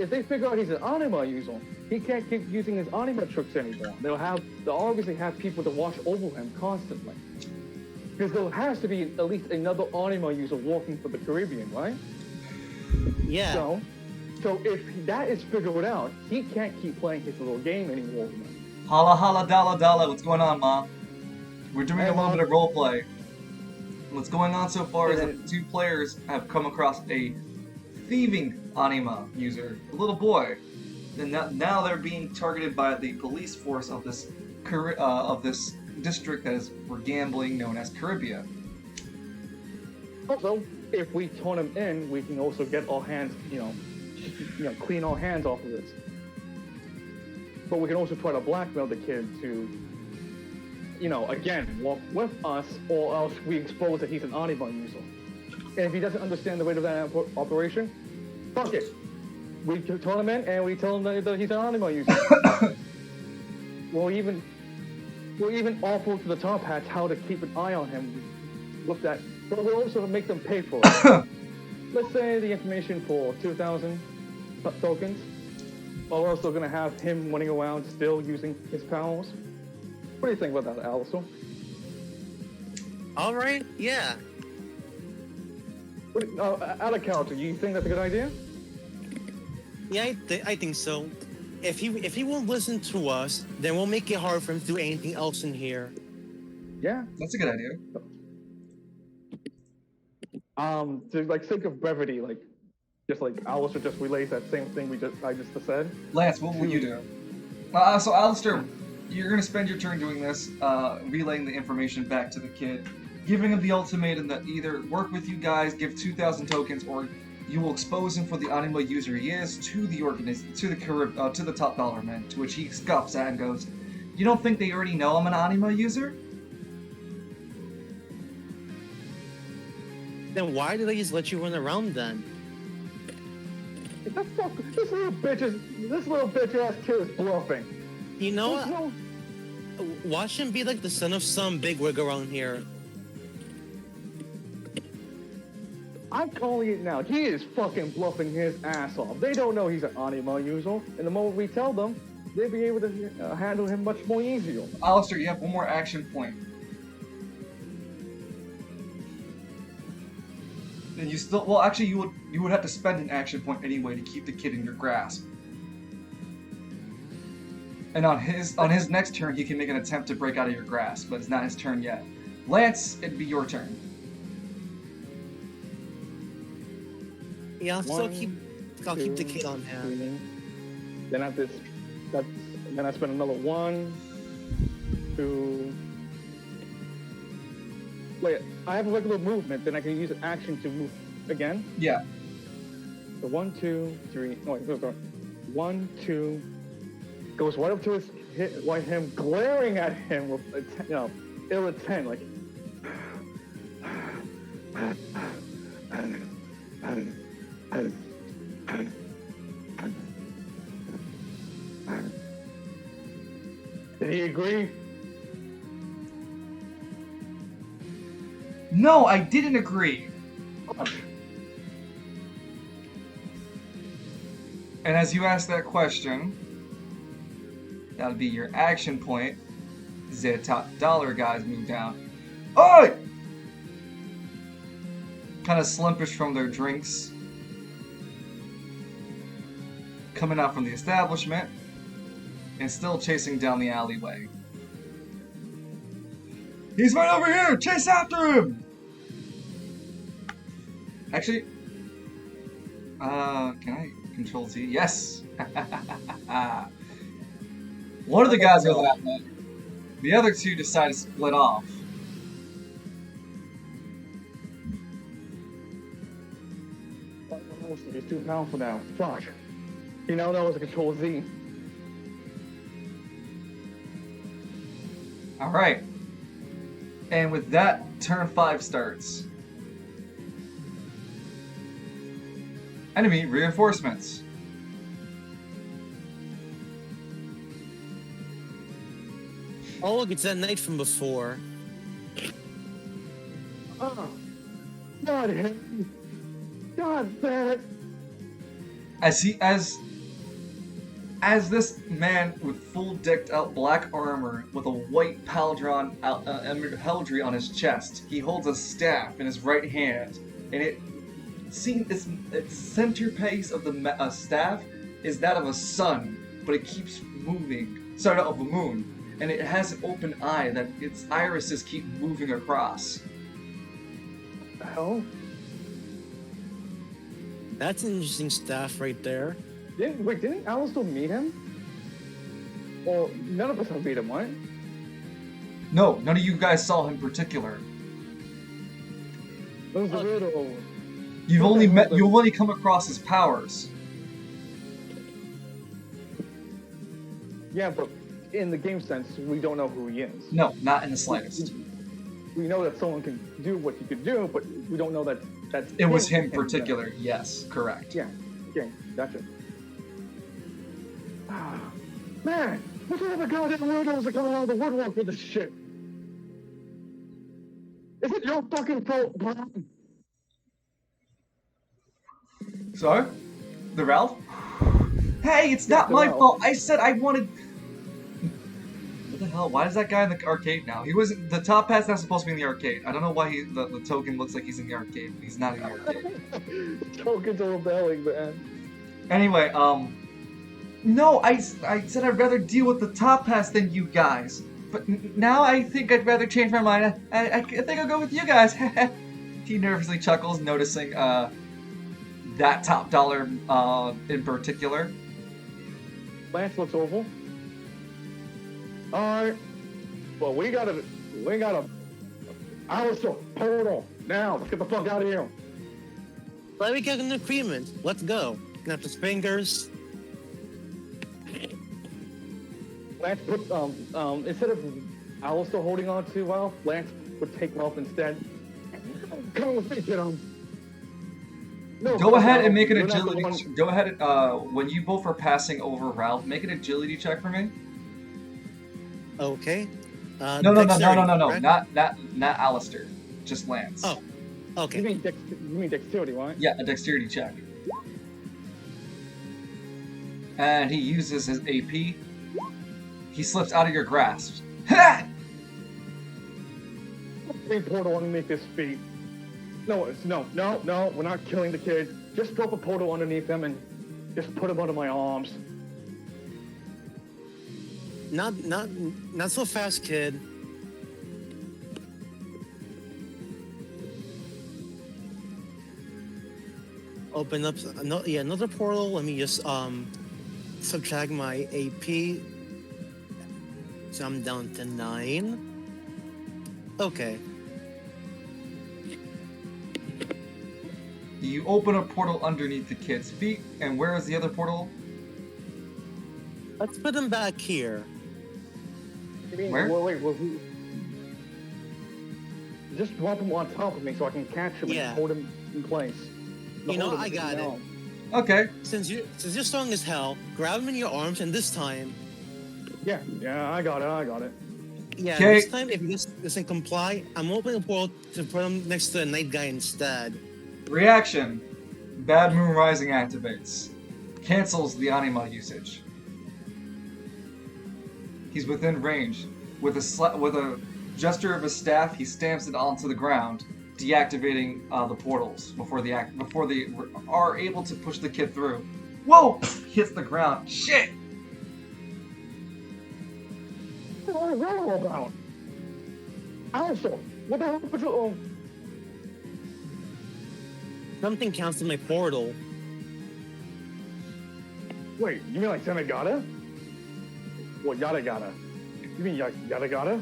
they figure out he's an anima user, he can't keep using his anima tricks anymore. They'll obviously have people to watch over him constantly. Because there has to be at least another anima user working for the Caribbean, right? Yeah. So if that is figured out, he can't keep playing his little game anymore. Holla holla dalla dalla, what's going on, Mom? We're doing a little bit of roleplay. What's going on so far is that 2 players have come across a thieving anima user, a little boy. And now they're being targeted by the police force of this district that is for gambling known as Caribia. Also, if we turn him in, we can also get our hands, clean our hands off of this. But we can also try to blackmail the kid to, again, walk with us, or else we expose that he's an anima user. And if he doesn't understand the rate of that operation, fuck it. We turn him in and we tell him that he's an anima user. We'll even offer to the top hats how to keep an eye on him with that. But we'll also make them pay for it. Let's say the information for 2,000 tokens. But we're also going to have him running around still using his powers. What do you think about that, Alistair? All right. Yeah. Out of character, you think that's a good idea? Yeah, I think so. If he won't listen to us, then we'll make it hard for him to do anything else in here. Yeah. That's a good idea. To think of brevity, Alistair just relays that same thing I just said. Lance, what will you do? So Alistair, you're gonna spend your turn doing this, relaying the information back to the kid, giving him the ultimatum that either work with you guys, give 2,000 tokens, or you will expose him for the anima user he is to the top dollar man. To which he scoffs at and goes, "You don't think they already know I'm an anima user?" Then why did they just let you run around then? This little bitch ass kid is bluffing. You know what? Watch him be like the son of some bigwig around here. I'm calling it now. He is fucking bluffing his ass off. They don't know he's an anima user, and the moment we tell them, they'll be able to handle him much more easier. Alistair, you have one more action point. And you still, well, actually, you would have to spend an action point anyway to keep the kid in your grasp. And on his next turn, he can make an attempt to break out of your grasp, but it's not his turn yet. Lance, it'd be your turn. Yeah, I'll keep the kid on hand. Then I spend another 1, 2. Wait, I have a regular movement, then I can use an action to move again? Yeah. So 1, 2, 3. No, wait, go. 1, 2. Goes right up to his hit, like him glaring at him with, ill intent, like. Did he agree? No, I didn't agree. And as you ask that question, that'll be your action point. The top dollar guys move down. Oi! Kind of slumpish from their drinks. Coming out from the establishment. And still chasing down the alleyway. He's right over here! Chase after him! Actually, can I control Z? Yes! One of the guys goes that way. The other two decide to split off. He's too powerful now. Fuck. He now knows to control Z. All right. And with that, turn 5 starts. Enemy reinforcements. Oh, look, it's that knight from before. Oh. God, him. God damn it. As this man with full decked out black armor with a white paladron heraldry on his chest, he holds a staff in his right hand, and its center piece of the staff is that of a sun, but it keeps moving. Sorry, not of a moon, and it has an open eye that its irises keep moving across. The hell? That's an interesting staff right there. Didn't Alistair meet him? Well, none of us have beat him, right? No, none of you guys saw him in particular. There's a riddle. You've only come across his powers. Yeah, but in the game sense, we don't know who he is. No, not in the slightest. We know that someone can do what he could do, but we don't know that that's It was him in particular. Yes, correct. Yeah, gotcha. Man, what kind of a goddamn weirdos are coming out of the woodwork with this shit? Is it your fucking fault, bro? So? The Ralph? Hey, it's not my Ralph. fault. I said I wanted. What the hell? Why is that guy in the arcade now? He wasn't. The top hat's not supposed to be in the arcade. I don't know why the token looks like he's in the arcade, but he's not in the arcade. Tokens are rebelling, man. Anyway, no, I said I'd rather deal with the top hats than you guys. But now I think I'd rather change my mind. I think I'll go with you guys. He nervously chuckles, noticing that top dollar in particular. Lance looks awful. Alright. Well, we gotta. Alistair, hold on. Now, let's get the fuck out of here. Let me get an agreement. Let's go. Snap his fingers. Lance put, instead of Alistair holding on to Ralph, Lance would take Ralph instead. Come with me, kiddo. No, Go ahead and make an you're not the agility. one- Go ahead. When you both are passing over Ralph, make an agility check for me. Okay. No, Dexterity, correct? not Alistair. Just Lance. Oh. Okay. You mean dexterity, right? Yeah, a dexterity check. And he uses his AP. He slips out of your grasp. Ha! Big portal underneath his feet. No, we're not killing the kid. Just drop a portal underneath him and just put him under my arms. Not so fast, kid. Open up another portal. Let me just subtract my AP. So I'm down to 9. Okay. You open a portal underneath the kid's feet, and where is the other portal? Let's put him back here. Where? Wait. Just drop him on top of me so I can catch him Yeah. and hold him in place. You know, Hold him I got down. it. Okay. Since you're strong as hell, grab him in your arms, and this time, Yeah, I got it. yeah, Okay. this time if he doesn't comply, I'm opening a portal to put him next to the night guy instead. Reaction. Bad Moon Rising activates. Cancels the anima usage. He's within range. With a gesture of his staff, he stamps it onto the ground, deactivating the portals before they are able to push the kid through. Whoa! Hits the ground. Shit! What are you all about? Also, what the hell happened to Something counts in my portal. Wait, you mean like Senegata? What, yada yada? You mean yada yada?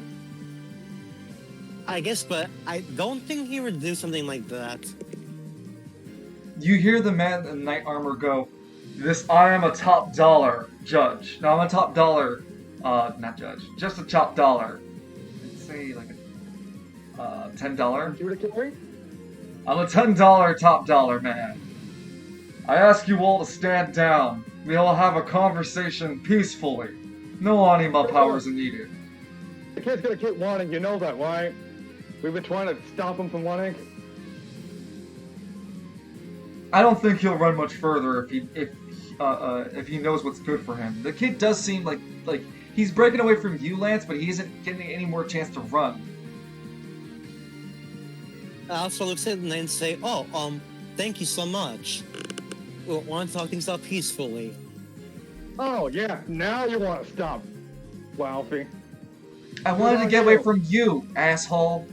I guess, but I don't think he would do something like that. You hear the man in knight armor go, I am a top dollar judge. No, I'm a top dollar, not judge, just a top dollar. Let's say like a $10. You were to carry? I'm a $10 top dollar man. I ask you all to stand down. We all have a conversation peacefully. No anima powers are needed. The kid's gonna keep wanting, you know that, right? We've been trying to stop him from wanting. I don't think he'll run much further if he knows what's good for him. The kid does seem like he's breaking away from you, Lance, but he isn't getting any more chance to run. I also look at it and then say, "Oh, thank you so much. We want to talk things out peacefully." Oh yeah, now you want to stop, Ralphie. I wanted to get away from you, asshole.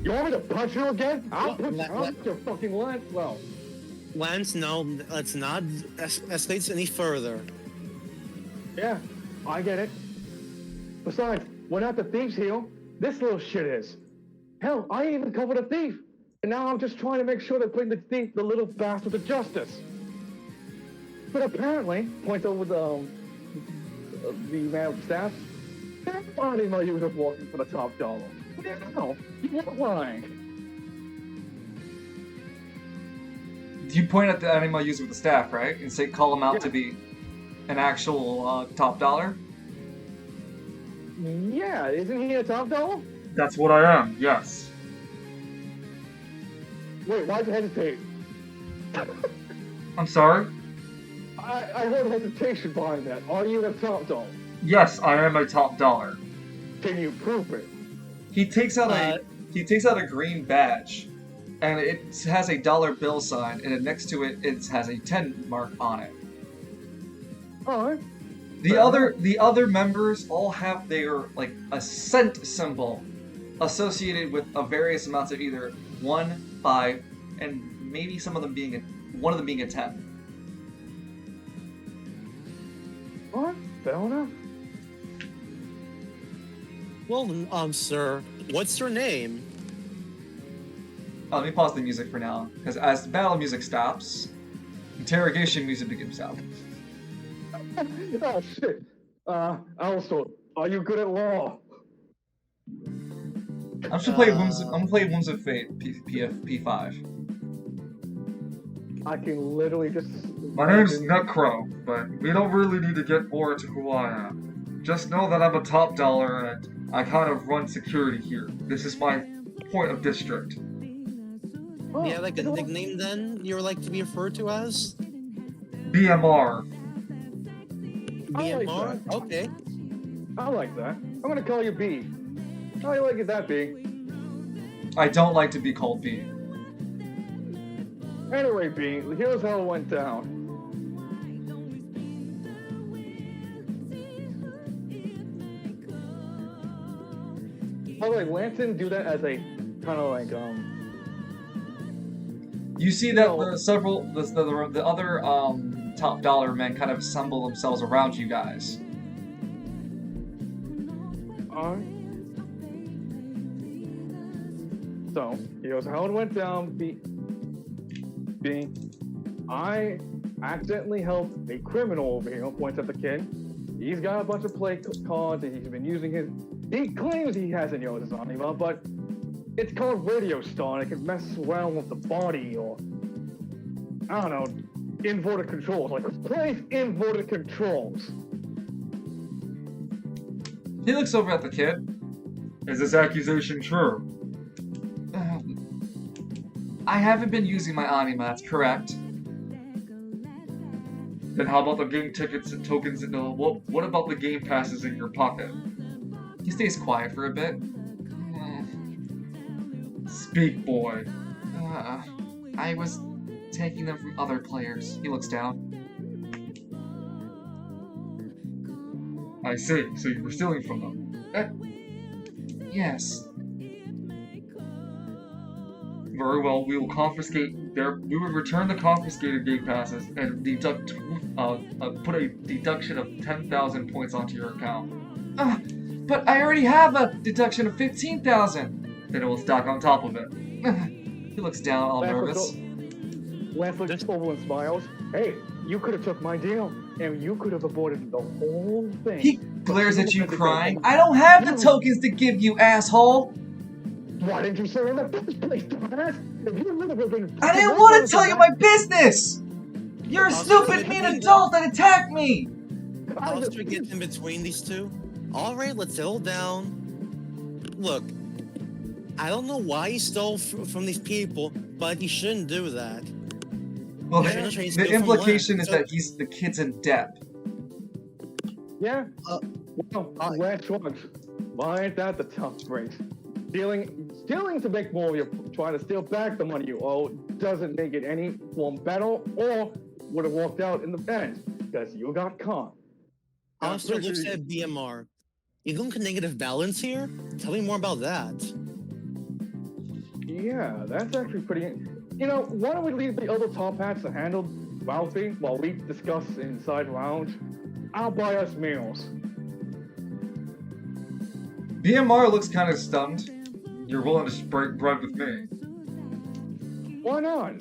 You want me to punch you again? I'll punch your fucking Lance. Well, Lance, no, let's not escalate any further. yeah, I get it. Besides, we're not the thieves here. This little shit is. Hell, I even covered a thief, and now I'm just trying to make sure they bring the thief, the little bastard, to justice. But apparently, points over the man with the staff. I didn't know you were walking for the top dollar. What the hell? You weren't lying. You point at the animal user with the staff, right? And say, call him out to be an actual top dollar? Yeah, isn't he a top dollar? That's what I am, yes. Wait, why'd you hesitate? I'm sorry? I heard hesitation behind that. Are you a top dollar? Yes, I am a top dollar. Can you prove it? He takes out a green badge, and it has a dollar bill sign, and next to it, it has a 10 mark on it. Alright. The other members all have their a cent symbol associated with a various amounts of either 1, 5, and maybe one of them being a 10. Alright, fair enough. Well, sir, what's your name? Let me pause the music for now, because as the battle music stops, interrogation music begins out. Oh shit. Also, are you good at law? I'm just gonna play Wounds of Fate, P5. I can literally just... My name's Nutcrow, but we don't really need to get more into who I am. Just know that I'm a top dollar and I kind of run security here. This is my point of district. Do you have like a nickname then you would like to be referred to as? BMR. BMR? that. Okay. I like that. I'm gonna call you B. How do you like it that, B? I don't like to be called B. Anyway, B, here's how it went down. By the way, Lance didn't do that as a kind of like You see that the other top dollar men kind of assemble themselves around you guys. Alright. So, here's how it went down. B. I accidentally helped a criminal over here, points at the kid. He's got a bunch of play cards and he's been using his... He claims he hasn't used his anima, but it's called Radio Star and it can mess around with the body or... I don't know, inverted controls. Like, plays inverted controls. He looks over at the kid. Is this accusation true? I haven't been using my anima, that's correct. Then how about the game tickets and tokens and what about the game passes in your pocket? He stays quiet for a bit. Speak, boy. I was taking them from other players. He looks down. I see, so you were stealing from them. Yes. Very well, we will we will return the confiscated game passes and put a deduction of 10,000 points onto your account. But I already have a deduction of 15,000! Then it will stack on top of it. He looks down, all nervous. Lance looks over and smiles. Hey, you could have took my deal, and you could have avoided the whole thing. He glares at you crying. I don't have the tokens to give you, asshole! Why didn't you say in the first place, dumbass? If you would have been... I didn't want to tell you my business! You're a stupid, mean adult that attacked me! Alistair gets in between these two. Alright, let's settle down. Look, I don't know why he stole from these people, but he shouldn't do that. Well, He shouldn't try to the steal from implication Lance. is that the kid's in debt. Yeah? Uh, Lance shrugs. Why ain't that the tough break? Stealing to make more of you, trying to steal back the money you owe, doesn't make it any one better, or would have walked out in the end, because you got caught. Alistair looks at BMR. You going to negative balance here? Tell me more about that. Yeah, that's actually pretty... You know, why don't we leave the other top hats to handle Ralphie while we discuss inside lounge? I'll buy us meals. BMR looks kind of stunned. You're willing to break bread with me. Why not?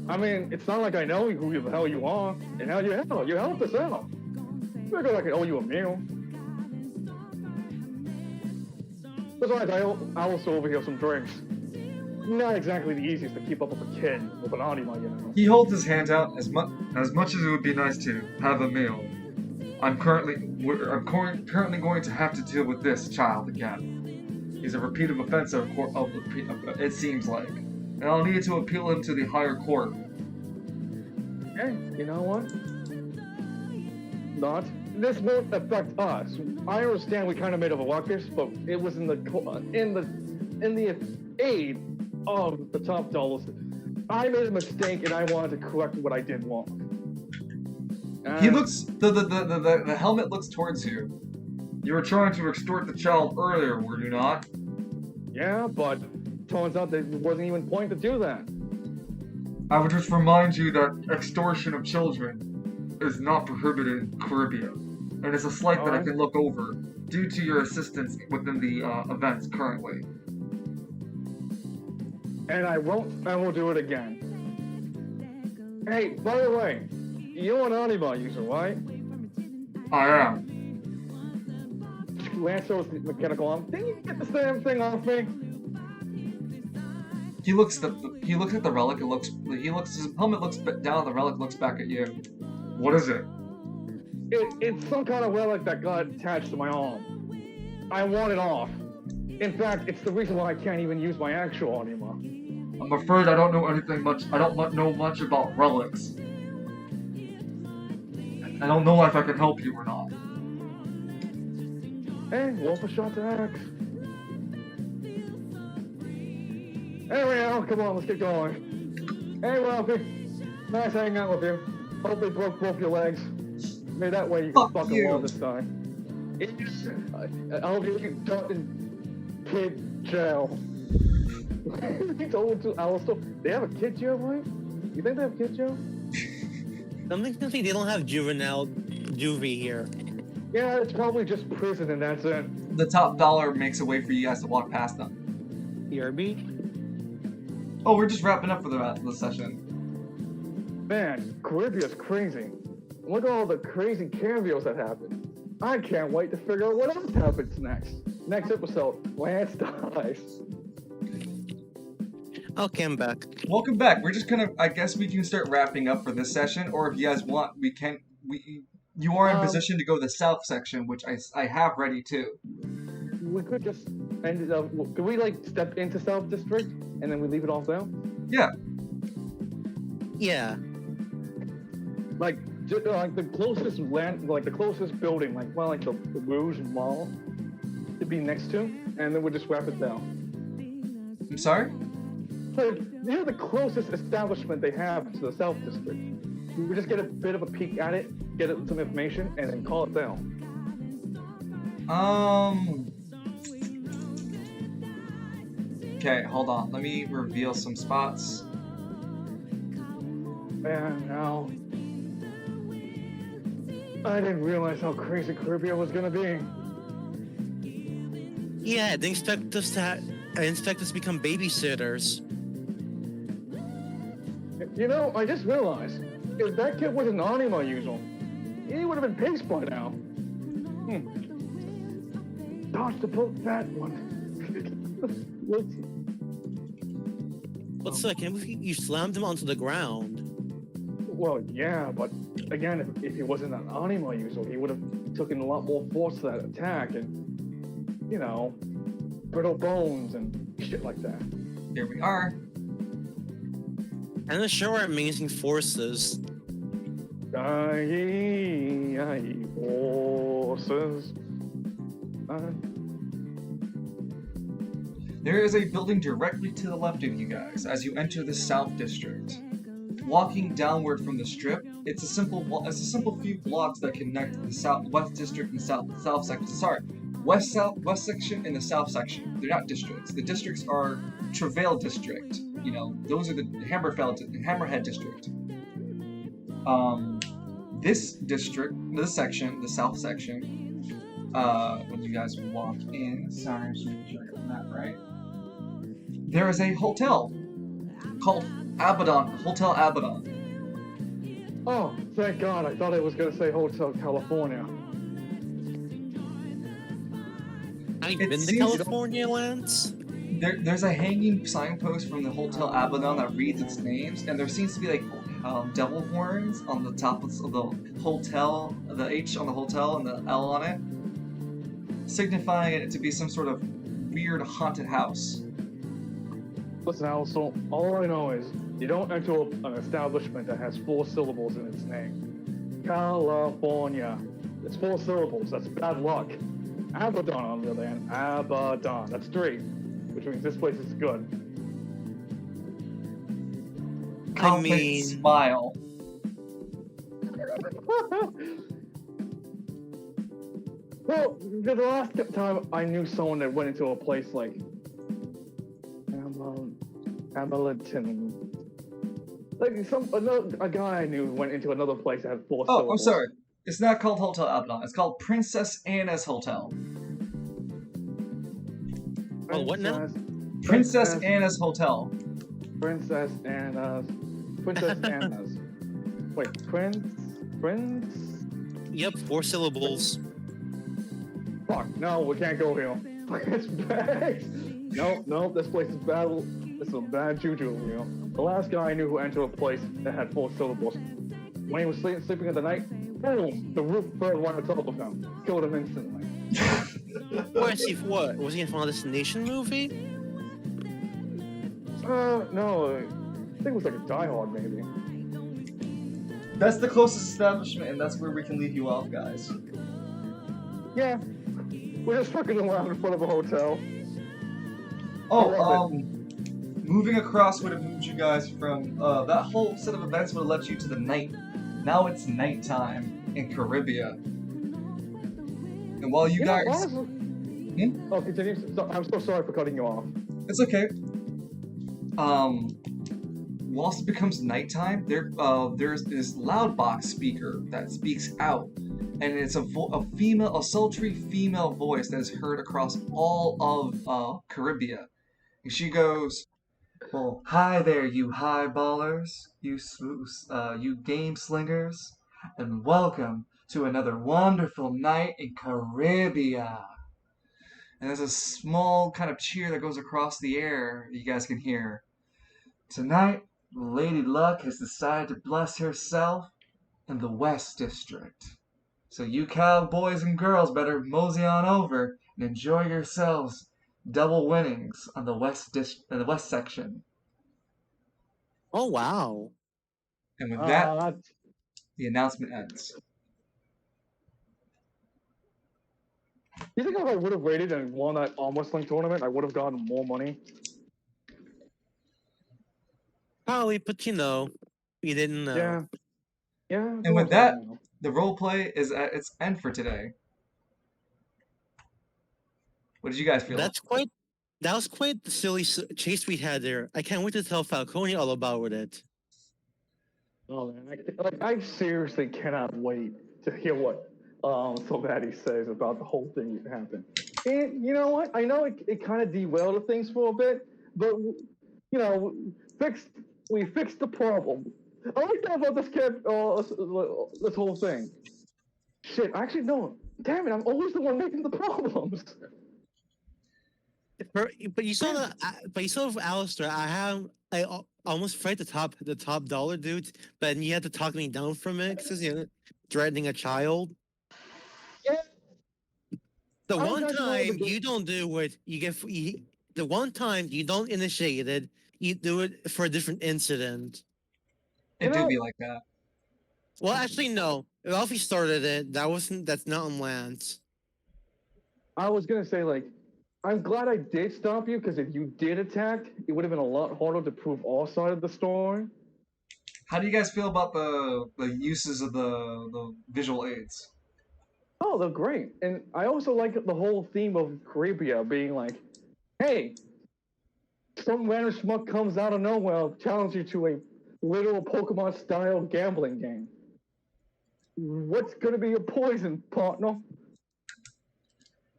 I mean, it's not like I know who the hell you are, and how you helped us out. Figured I could owe you a meal. Besides, I also overhear some drinks. Not exactly the easiest to keep up with a kid with an anima, you know. He holds his hand out as much as it would be nice to have a meal. I'm currently going to have to deal with this child again. He's a repeated offender, it seems like, and I'll need to appeal him to the higher court. Hey, you know what? This won't affect us. I understand we kind of made of a ruckus, but it was in the aid of the top dollars. I made a mistake, and I wanted to correct what I did wrong. He looks. The helmet looks towards you. You were trying to extort the child earlier, were you not? Yeah, but turns out there wasn't even point to do that. I would just remind you that extortion of children is not prohibited in Caribia, and it's a slight that I can look over due to your assistance within the events currently. And I will do it again. Hey, by the way, you're an anima user, right? I am. Lance shows the mechanical arm. Didn't you get the damn thing off me? He looks at the relic. His helmet looks down. The relic looks back at you. What is it? It's some kind of relic that got attached to my arm. I want it off. In fact, it's the reason why I can't even use my actual anima. I'm afraid I don't know anything much. I don't know much about relics. I don't know if I can help you or not. Hey, wolf a shot to axe. Anyway, Al, come on, let's get going. Hey, Ralphie. Nice hanging out with you. Hope they broke both your legs. Maybe that way you can fuck them all this time. I hope you get dumped in kid jail. He told to Alistair, they have a kid jail, right? You think they have kid jail? Something tells me they don't have juvenile juvie here. Yeah, it's probably just prison and that's it. The top dollar makes a way for you guys to walk past them. ERB? Oh, we're just wrapping up for the session. Man, Caribia's crazy. Look at all the crazy cameos that happened. I can't wait to figure out what else happens next. Next episode, Lance dies. Okay, I'm back. Welcome back. We're just gonna. I guess we can start wrapping up for this session, or if you guys want, we can. You are in position to go to the south section, which I have ready too. We could just end it up. Could we like step into South District and then we leave it all down? Yeah. Yeah. Like the closest land, like the closest building, like the Rouge Mall, to be next to, and then we'll just wrap it down. I'm sorry. Like, they're the closest establishment they have to the South District. We just get a bit of a peek at it, get some information, and then call it down. Okay, hold on. Let me reveal some spots. Man, now I didn't realize how crazy Caribia was gonna be. Yeah, I didn't expect us to become babysitters. You know, I just realized, if that kid was an anima user, he would have been paced by now. Dodge the bullet, that one. But second, you slammed him onto the ground. Well, yeah, but again, if he wasn't an anima user, he would have taken a lot more force to that attack and, you know, brittle bones and shit like that. Here we are. And the show our amazing forces. Forces. There is a building directly to the left of you guys as you enter the South District. Walking downward from the strip, it's a simple few blocks that connect the Southwest District and South section. Sorry, West section and the South section. They're not districts. The districts are Travail District. You know, those are the Hammerhead District. This district, this section, the South section. When you guys walk in, sorry, I'm just making sure I got the map right. There is a hotel called Abaddon, Hotel Abaddon. Oh, thank God! I thought it was gonna say Hotel California. I've been to California, Lance. There's a hanging signpost from the Hotel Abaddon that reads its names, and there seems to be like devil horns on the top of the hotel, the H on the hotel and the L on it, signifying it to be some sort of weird haunted house. Listen, Al, all I know is you don't enter an establishment that has 4 syllables in its name. California. It's 4 syllables. That's bad luck. Abaddon, on the other hand, Abaddon. That's 3, which means this place is good. Confident smile. Well, the last time I knew someone that went into a place like Hamilton, like a guy I knew went into another place that had 4 syllables. Oh, I'm sorry. It's not called Hotel Abaddon. It's called Princess Anna's Hotel. Oh, what now? Princess Anna's Hotel. Princess Anna's. Wait, Prince? Yep, 4 syllables. Fuck, no, we can't go here. It's bad. No, this place is bad. This is a bad juju, you know. The last guy I knew who entered a place that had 4 syllables, when he was sleeping at the night, boom, the roof bird wanted to talk with him. Killed him instantly. What? Was he in a Final Destination movie? No, I think it was like a Die Hard, maybe. That's the closest establishment, and that's where we can leave you off, guys. Yeah, we're just fucking around in front of a hotel. Oh, moving across would have moved you guys from, that whole set of events would have led you to the night. Now it's nighttime in Caribia. And while you guys... Honestly... Oh, continue. I'm so sorry for cutting you off. It's okay. Whilst it becomes nighttime, there's this loud box speaker that speaks out, and it's a sultry female voice that is heard across all of Caribia. And she goes, "Well, hi there, you high ballers, you game slingers, and welcome to another wonderful night in Caribia." And there's a small kind of cheer that goes across the air you guys can hear. "Tonight, Lady Luck has decided to bless herself in the West District. So you cowboys and girls better mosey on over and enjoy yourselves double winnings on the West section." Oh, wow. And with that, the announcement ends. You think if I would have waited and won that arm wrestling tournament, I would have gotten more money? Probably, but you know, you didn't know. Yeah. And with that, the roleplay is at its end for today. What did you guys feel? That was quite the silly chase we had there. I can't wait to tell Falcone all about it. Oh man, I seriously cannot wait to hear what Salvati says about the whole thing that happened. And you know what? I know it kind of derailed things for a bit, but you know, We fixed the problem. I like that about this whole thing. Shit, actually no. Damn it, I'm always the one making the problems. But you saw but you saw with Alistair, I almost fight the top dollar dude, but you had to talk me down from it because threatening a child. Yeah, The I was one actually one of time the you don't do it, the one time you don't initiate it, you do it for a different incident. you It do know, be like that. Well, actually, no. Ralphie started it. That's not on Lance. I was gonna say like I'm glad I did stop you because if you did attack, it would have been a lot harder to prove our side of the story. How do you guys feel about the uses of the visual aids? Oh, they're great. And I also like the whole theme of Caribia being like, hey, some random schmuck comes out of nowhere, challenges you to a literal Pokemon style gambling game. What's gonna be your poison, partner?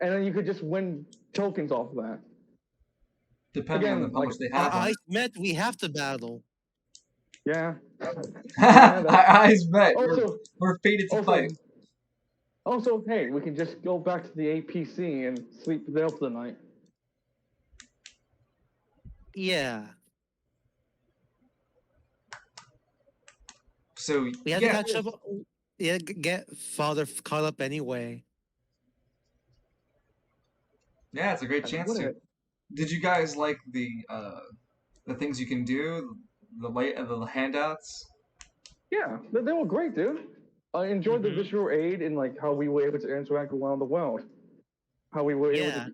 And then you could just win tokens off of that. Depending on Again, how like much they have on I met we have to battle. yeah. Eyes met. Also, We're fated to also, fight. also, hey, we can just go back to the APC and sleep there for the night. Yeah. So We have to yeah, catch up. Yeah, get father caught up anyway. yeah, it's a great Like, chance what to. a, Did you guys like the things you can do, the handouts? yeah, they were great, dude. I enjoyed the Mhm. visual aid and like how we were able to interact around the world. How we were able Yeah.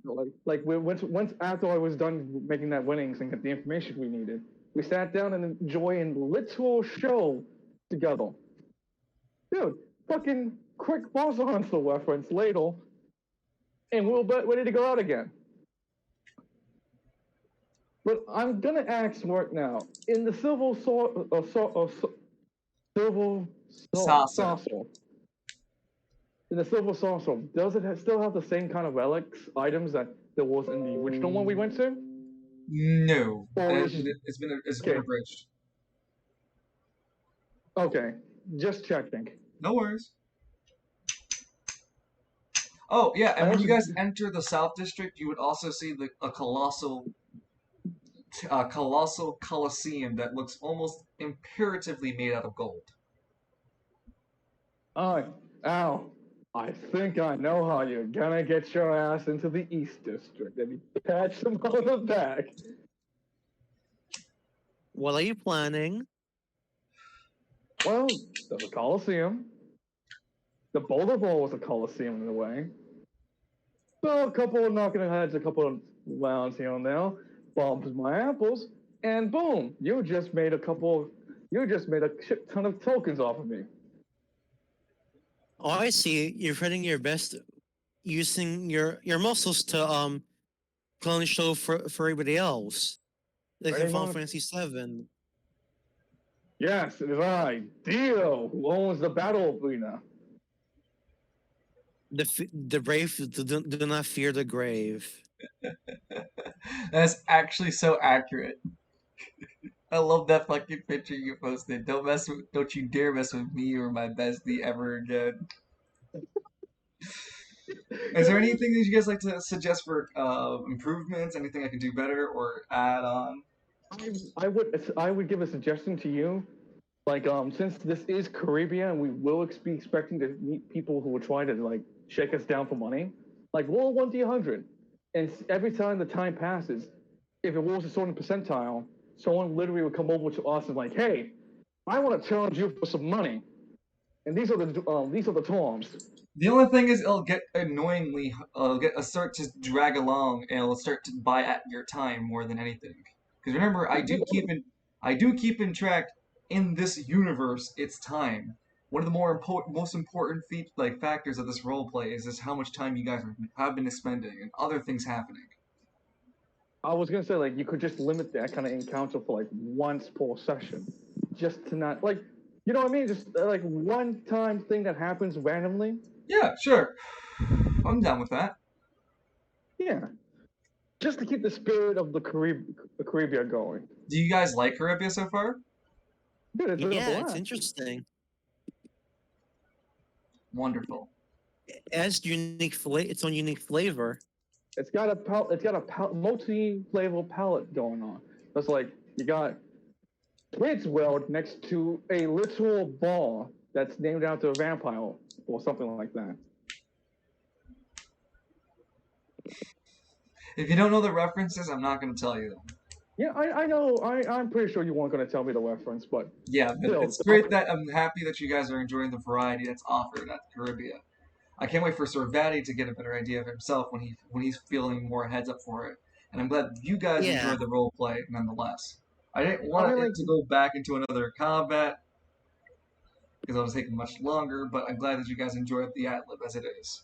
to once after I was done making that winnings and get the information we needed, we sat down and enjoyed a literal show together. Dude, fucking quick Monster Hunter reference, ladle, and we're ready to go out again. But I'm gonna ask Mark now. In the Silver Sasa. Saucer, in the Silver Saucer, does it still have the same kind of relics items that there was in the original one we went to? No, Or is it's been okay? abridged. Okay, just checking. No worries. Oh yeah, I and when you also guys enter the South District, you would also see a colossal coliseum that looks almost imperatively made out of gold. Al, I think I know how you're gonna get your ass into the East District and patch them on the back. What are you planning? Well, there's a Coliseum. The Boulder Bowl was a Coliseum in a way. So a couple of knocking heads, a couple of rounds here and there, bumps my apples, and boom, you just made a shit ton of tokens off of me. Oh, I see. You're putting your best, using your muscles to clone the show for everybody else, like in Pretty Final much. Fantasy VII. Yes, it is I, Dio, who owns the battle arena. The brave do not fear the grave. That's actually so accurate. I love that fucking picture you posted. Don't you dare mess with me or my bestie ever again. Is there anything that you guys like to suggest for improvements? Anything I can do better or add on? I would give a suggestion to you. Like since this is Caribia and we will be expecting to meet people who will try to like shake us down for money, like roll 1d100, and every time the time passes, if it rolls a certain percentile, someone literally would come over to us and like, hey, I want to challenge you for some money, and these are the terms. The only thing is, it'll get annoyingly, it'll start to drag along, and it'll start to buy at your time more than anything. Because remember, I do keep in track in this universe. It's time. One of the most important factors of this role play is how much time you guys have been spending and other things happening. I was gonna say like you could just limit that kind of encounter for like once per session, just to not like, you know what I mean? Just like one time thing that happens randomly. Yeah, sure. I'm down with that. Yeah, just to keep the spirit of the Caribbean going. Do you guys like Caribia so far? Dude, it's been a Yeah, it's blast. interesting. Wonderful. It has its own unique flavor. It's got a multi-flavor palette going on. It's like you got Kids World next to a literal bar that's named after a vampire or something like that. If you don't know the references, I'm not going to tell you them. Yeah, I know. I'm pretty sure you weren't going to tell me the reference, but Yeah, but still, it's great that I'm happy that you guys are enjoying the variety that's offered at Caribia. I can't wait for Sir Vatty to get a better idea of himself when he's feeling more heads up for it. And I'm glad you guys Yeah. enjoyed the role play nonetheless. I didn't I want mean, it like, to go back into another combat because it was taking much longer, but I'm glad that you guys enjoyed the ad lib as it is.